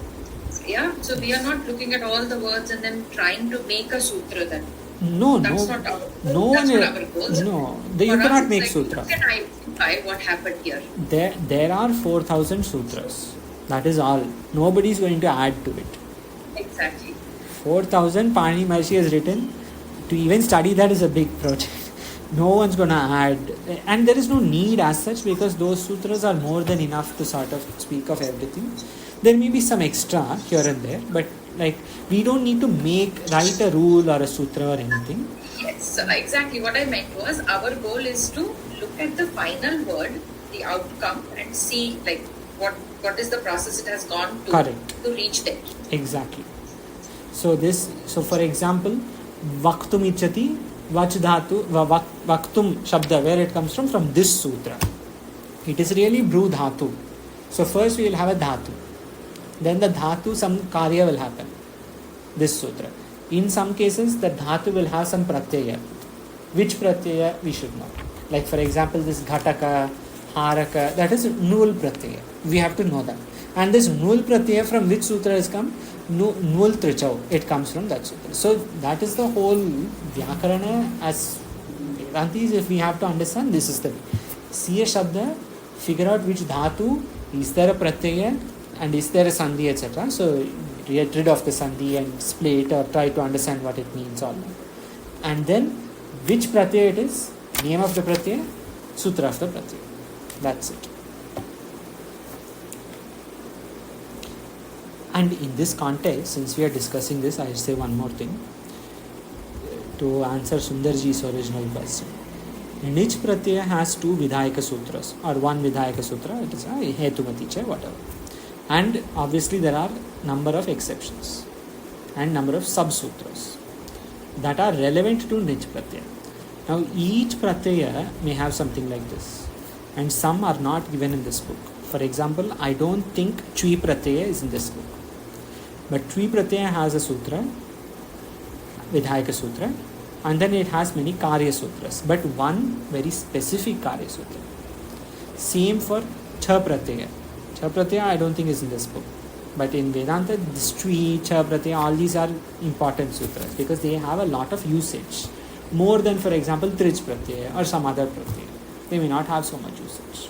Yeah, so we are not looking at all the words and then trying to make a sutra then. No, That's no, not our goal. no That's one. not our goals. No, you For us, cannot it's make like, sutra. how can I identify what happened here? There are 4,000 sutras. That is all. Nobody is going to add to it. Exactly. 4,000 Pani Maharishi has written. To even study that is a big project. No one's going to add. And there is no need as such, because those sutras are more than enough to sort of speak of everything. There may be some extra here and there, but like we don't need to write a rule or a sutra or anything. Yes, so exactly what I meant was our goal is to look at the final word, the outcome, and see like what is the process it has gone to Correct. to reach there. Exactly. So for example, vaktum ichati vach dhatu vaktum shabda, where it comes from this sutra. It is really bru dhatu. So first we will have a dhatu. Then the dhatu, some karya will happen. This sutra. In some cases, the dhatu will have some pratyaya. Which pratyaya we should know. Like for example, this ghataka, haraka, that is nul pratyaya. We have to know that. And this nul pratyaya from which sutra has come? Nul trichau. It comes from that sutra. So that is the whole Vyakarana as Vedantis. If we have to understand, this is the way. See a shabda, figure out which dhatu, is there a pratyaya, and is there a sandhi, etc. So get rid of the sandhi and split or try to understand what it means all that. And then which pratyaya it is, name of the pratyaya, sutra of the pratyaya. That's it. And in this context, since we are discussing this, I'll say one more thing to answer Sundarji's original question. Nich pratyaya has 2 Vidhayaka sutras or 1 Vidhayaka sutra, it is a Hetumati cha, whatever. And obviously there are number of exceptions and number of sub-sutras that are relevant to Nich pratyaya. Now each pratyaya may have something like this, and some are not given in this book. For example, I don't think Chui pratyaya is in this book. But Chui pratyaya has a sutra, Vidhayaka sutra, and then it has many Karya sutras, but one very specific Karya sutra. Same for Cha pratyaya. Cha pratyaya I don't think is in this book. But in Vedanta, this Chui, Cha pratyaya, all these are important sutras because they have a lot of usage. More than, for example, Trich pratyaya or some other pratyaya. They may not have so much usage.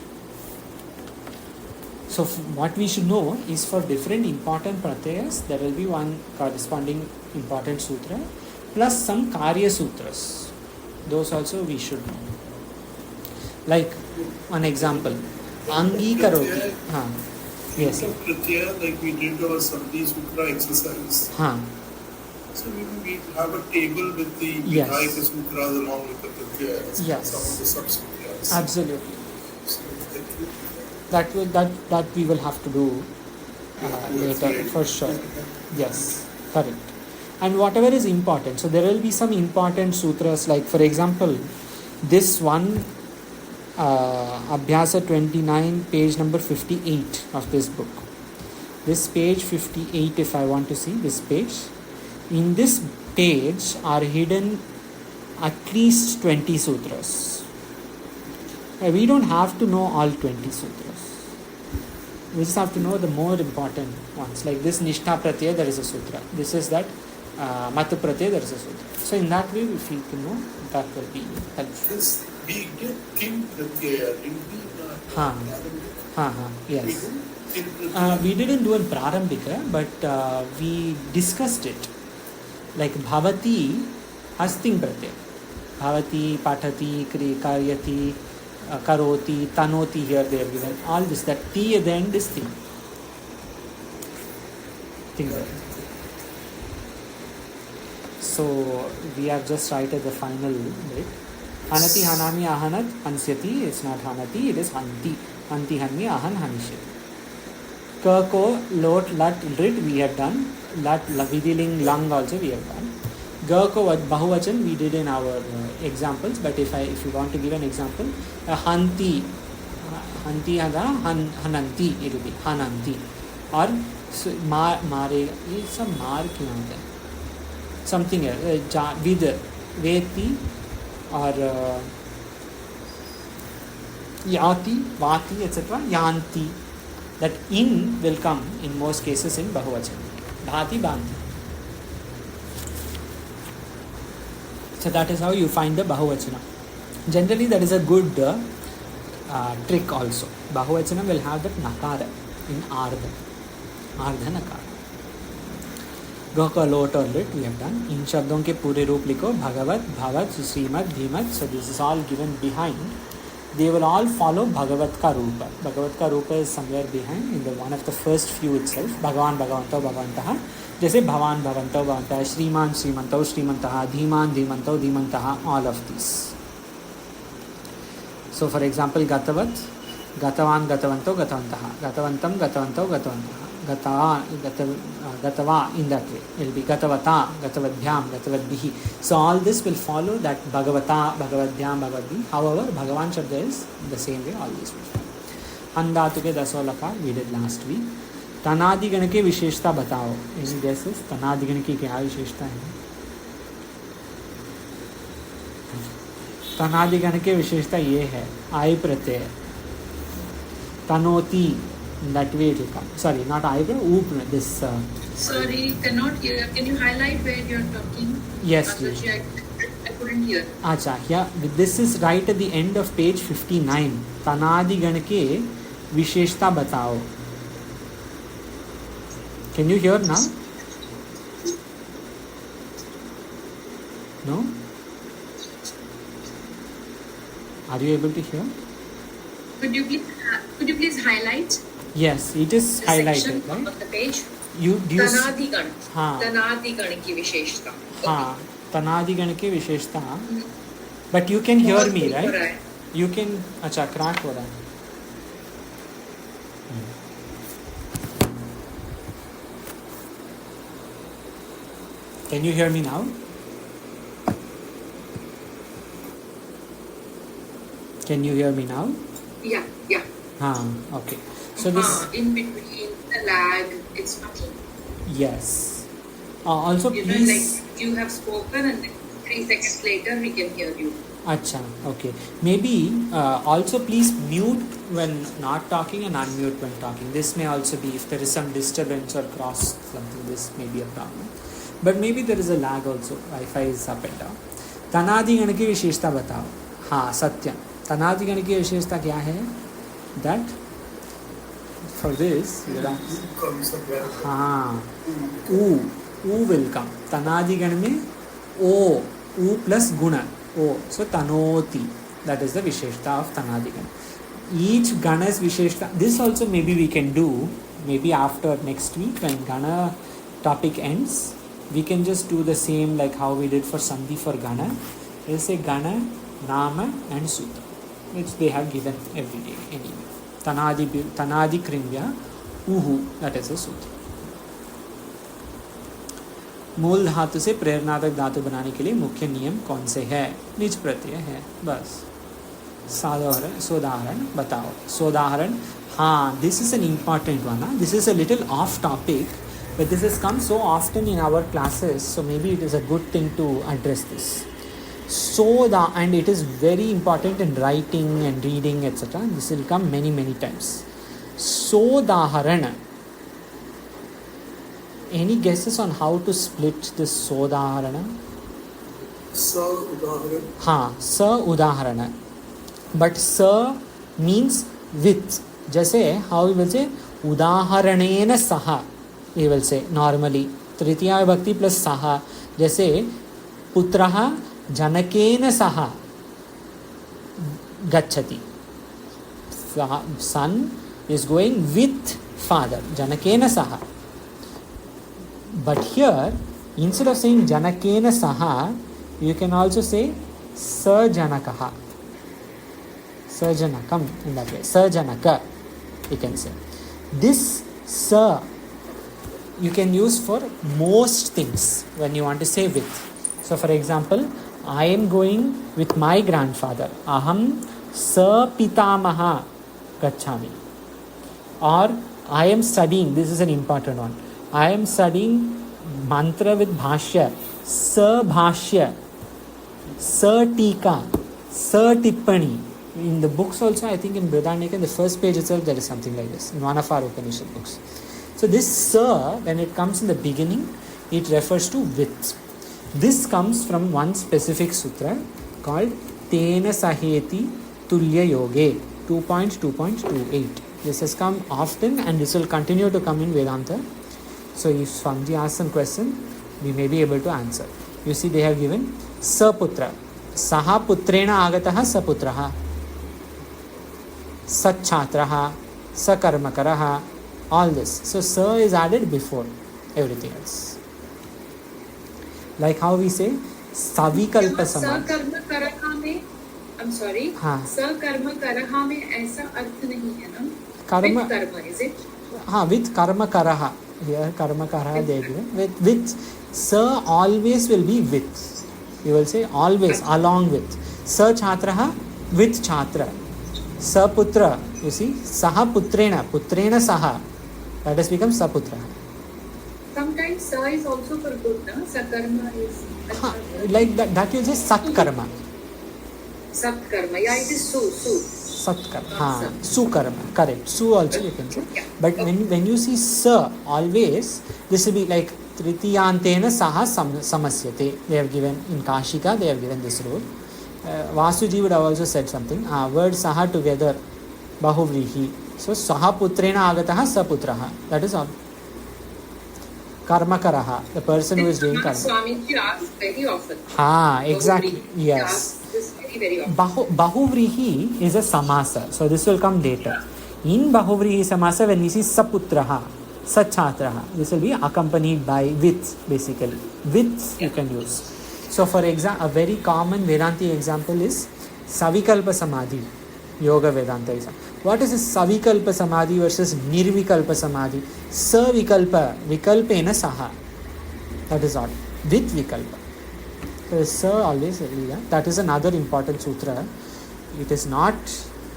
So what we should know is for different important pratyayas, there will be one corresponding important sutra plus some Karya sutras. Those also we should know. Like one example, Angi Karoti. Yes. Pratyaya, like we did our Sandhi Sutra exercise. So we have a table with the Vidhayaka sutras along with the pratyayas. Yes. Some of the sub-sutras. Absolutely. That we will have to do later for sure. Yes, correct. And whatever is important. So there will be some important sutras, like for example, this one Abhyasa 29, page number 58 of this book. This page 58, if I want to see this page, in this page are hidden at least 20 sutras. We don't have to know all 20 sutras. We just have to know the more important ones. Like this Nishtha Pratyaya, there is a sutra. This is that Matu Pratyaya, there is a sutra. So in that way, if you can know, that will be helpful. Yes, we did Kim Pratyaya, didn't we? Yes. We didn't do in Prarambhika, but we discussed it. Like Bhavati has Ting Pratyaya. Bhavati, Pathati, Karyati, Karoti, Tanoti, here they are given. All this, that T at the end is Ting. So we are just right at the final bit. Hanati, Hanami, Ahanat, Hansyati. It's not Hanati, it is Hanti. Hanti, Hanmi, Ahan, Hanishya. Kako, Lot, Lat, Rit we have done. Lat, Vidiling, Lang also we have done. Gako, Bahuvachan we did in our examples, but if you want to give an example, Hanti hada Hananti, it will be Hananti. Or Mare, it's a Mar something else, Vid, Veti, or Yati, Vati, etc. Yanti. That in will come in most cases in Bahuvachan. bhati bhanti. So that is how you find the bahuvachana. Generally, that is a good trick also. Bahuvachana will have that nakara in ardha. Ardha nakara. Goka lot or lit we have done. In shabdon ke pure roop likho. Bhagavat, Bhavat, Srimad, Dhimad. So this is all given behind. They will all follow Bhagavat ka Rupa. Bhagavat ka Rupa is somewhere behind in the one of the first few itself. Bhagavan, Bhagavanto, Bhagavantaha. जैसे भवान भवंतो भवंतः, श्रीमान श्रीमंतो श्रीमंतः, Dhiman धीमंतो धीमंतः, all of these. So for example, gatavat, gatavan gatavanto gatavantah, gatavantam gatavanto gatavantah, gatava in that way. It will be gatavata, gatavadhyam, gatavadbihi. So all this will follow that bhagavata, bhagavadhyam, bhagavadbihi. However, Bhagavan Shabda is the same way all these will follow. Andatu ke dasolaka we did last week. तनादिगण के विशेषता बताओ. Any guesses? तनादिगण की क्या विशेषता है? तनादिगण के विशेषता ये है आई प्रत्यय तनोति that way it will come. Sorry, not I but oop this. Sorry, cannot hear. Can you highlight where you're talking? Yes, please. I couldn't hear. अच्छा, yeah, this is right at the end of page 59. तनादिगण के विशेषता बताओ. Can you hear now? No? Are you able to hear? Could you please highlight? Yes, it is highlighted, right? On the page. You do. तनादिगण. हाँ. तनादिगण की विशेषता. हाँ. तनादिगण की विशेषता. But you can hear me, right? You can. अच्छा, crack हो रहा है. Can you hear me now? Can you hear me now? Yeah. Okay. So this in between the lag, it's nothing. yes. Also, you please. know, like you have spoken, and then 3 seconds later we can hear you. Acha. Okay. Maybe also please mute when not talking and unmute when talking. This may also be if there is some disturbance or cross something. This may be a problem. But maybe there is a lag also. Wi-Fi is up and down. तनादिगण की विशेषता बताओ. हाँ, सत्यम. तनादिगण की विशेषता क्या है? That for this, हाँ, u will come. तनादिगण में o plus guna o. So tanoti. That is the विशेषता of तनादिगण. Each gana's विशेषता. This also maybe we can do. Maybe after next week when gana topic ends. We can just do the same like how we did for Sandhi for Gana. We'll say Gana, Nama and Sutra, which they have given every day anyway. Tanadi Krimya, Uhu, that is a Sutra. मूल धातु से प्रेरणार्थक धातु बनाने के लिए मुख्य नियम कौन से है? निज प्रत्यय है. बस सोदाहरण बताओ. सोदाहरण. हाँ, this is an important one. This is a little off topic. But this has come so often in our classes, so maybe it is a good thing to address this. And it is very important in writing and reading, etc. This will come many, many times. Sodaharana. Any guesses on how to split this Sodaharana? Sa udaharana. हाँ, sa udaharana. But sa means with. जैसे how we will say udaharanena saha. We will say normally तृतीया विभक्ति plus Saha. जैसे पुत्रः जनकेन सह गच्छति. Son is going with father. Janakena saha. But here, instead of saying Janakena saha, you can also say Sajanakaha. Sajanakam in that way. Sajanaka, you can say. This sa you can use for most things when you want to say with. So for example, I am going with my grandfather. Aham sa pitamaha gacchami. Or I am studying, this is an important one. I am studying mantra with bhashya. Sa bhashya. Sa tika. Sa tippani. In the books also, I think in Brihadaranyaka, in the first page itself, there is something like this. In one of our Upanishad books. So this sa, when it comes in the beginning, it refers to with. This comes from one specific sutra called Tena Saheti Tulya Yoge 2.2.28. This has come often and this will continue to come in Vedanta. So if Swamiji asks some question, we may be able to answer. You see, they have given Saputra. Saha putrena agataha saputraha. Satchatraha. Sakarmakaraha. All this. So sa is added before everything else. Like how we say Savikalpa Samadhi. Sakarmakaraha में, I'm sorry. Sakarmakaraha में ऐसा अर्थ नहीं है ना? Karma. With karma, is it? With karma karaha. Here karma karaha they give. With sa always will be with. You will say always along with. Sa chhatraha with chhatra. Sa putra. You see, saha putrena. Putrena saha. That has become saputra. Sometimes sa is also for good, na? Sakarma is. Like that you say satkarma. Satkarma. Yeah, it is su. Satkarma. Sukarma. Correct. Su also you can say. Yeah. But when you see sa always, this will be like Tritiyantena saha samasyate. They have given in Kashika, they have given this rule. Vasuji would have also said something. Word saha together, bahuvrihi. So saha putrena agataha saputraha. That is all. Karmakaraha, the person who is doing karma. Swamiji asks very often. Exactly. He Yes. asks this very often. Bahuvrihi is a samasa. So this will come later. In Bahuvrihi samasa, when we see saputraha, sachatraha, this will be accompanied by with, basically. With you can use. So for example, a very common Vedanti example is Savikalpa Samadhi, Yoga Vedanta example. What is this Savikalpa Samadhi versus Nirvikalpa Samadhi? Savikalpa, Vikalpena Saha. That is all. With Vikalpa. So Sa always, that is another important sutra. It is not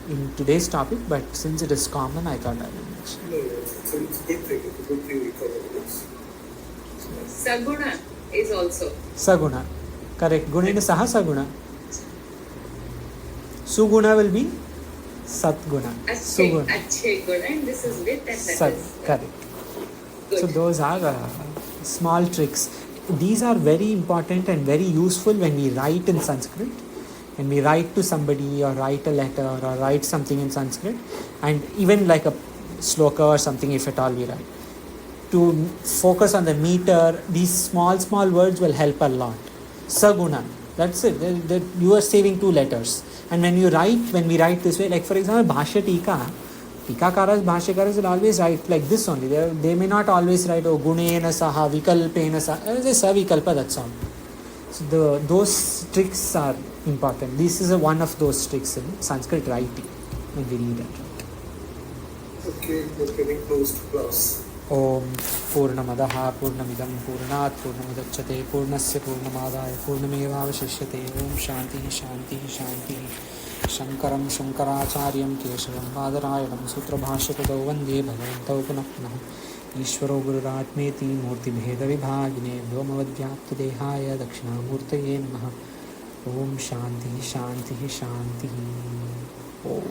in today's topic, but since it is common, I thought I would mention. No, it's a good thing. It's a good thing we cover this. Saguna is also. Saguna. Correct. Gunena Saha Saguna. Suguna will be Satguna. Achhe guna, and this is with, and that Sat. is Correct. good. So those are small tricks. These are very important and very useful when we write in Sanskrit. When we write to somebody or write a letter or write something in Sanskrit, and even like a sloka or something, if at all we write, to focus on the meter, these small words will help a lot. Saguna, that's it. You are saving 2 letters. And when we write this way, like for example, Bhashya Tika, Tikakaras, Bhashyakaras will always write like this only. They may not always write, Gunena Saha, Vikalpena Saha. They say Savikalpa, that's all. So those tricks are important. This is one of those tricks in Sanskrit writing when we read it. Okay, we're getting close to class. Om Purnamadaha Purnamidam Purnat Purnamudachyate Purnasya Purnamadaya Purnamevavashishyate Om Shanti Shankaram Shankaracharyam Keshavam Vadarayanam Sutrabhashyatado Vande Bhagavantau Punah Punah Ishvaro Gururatmeti Murti Bheda Vibhagine Vyomavadvyapta Dehaya Dakshinamurtaye Namaha Om Shanti Om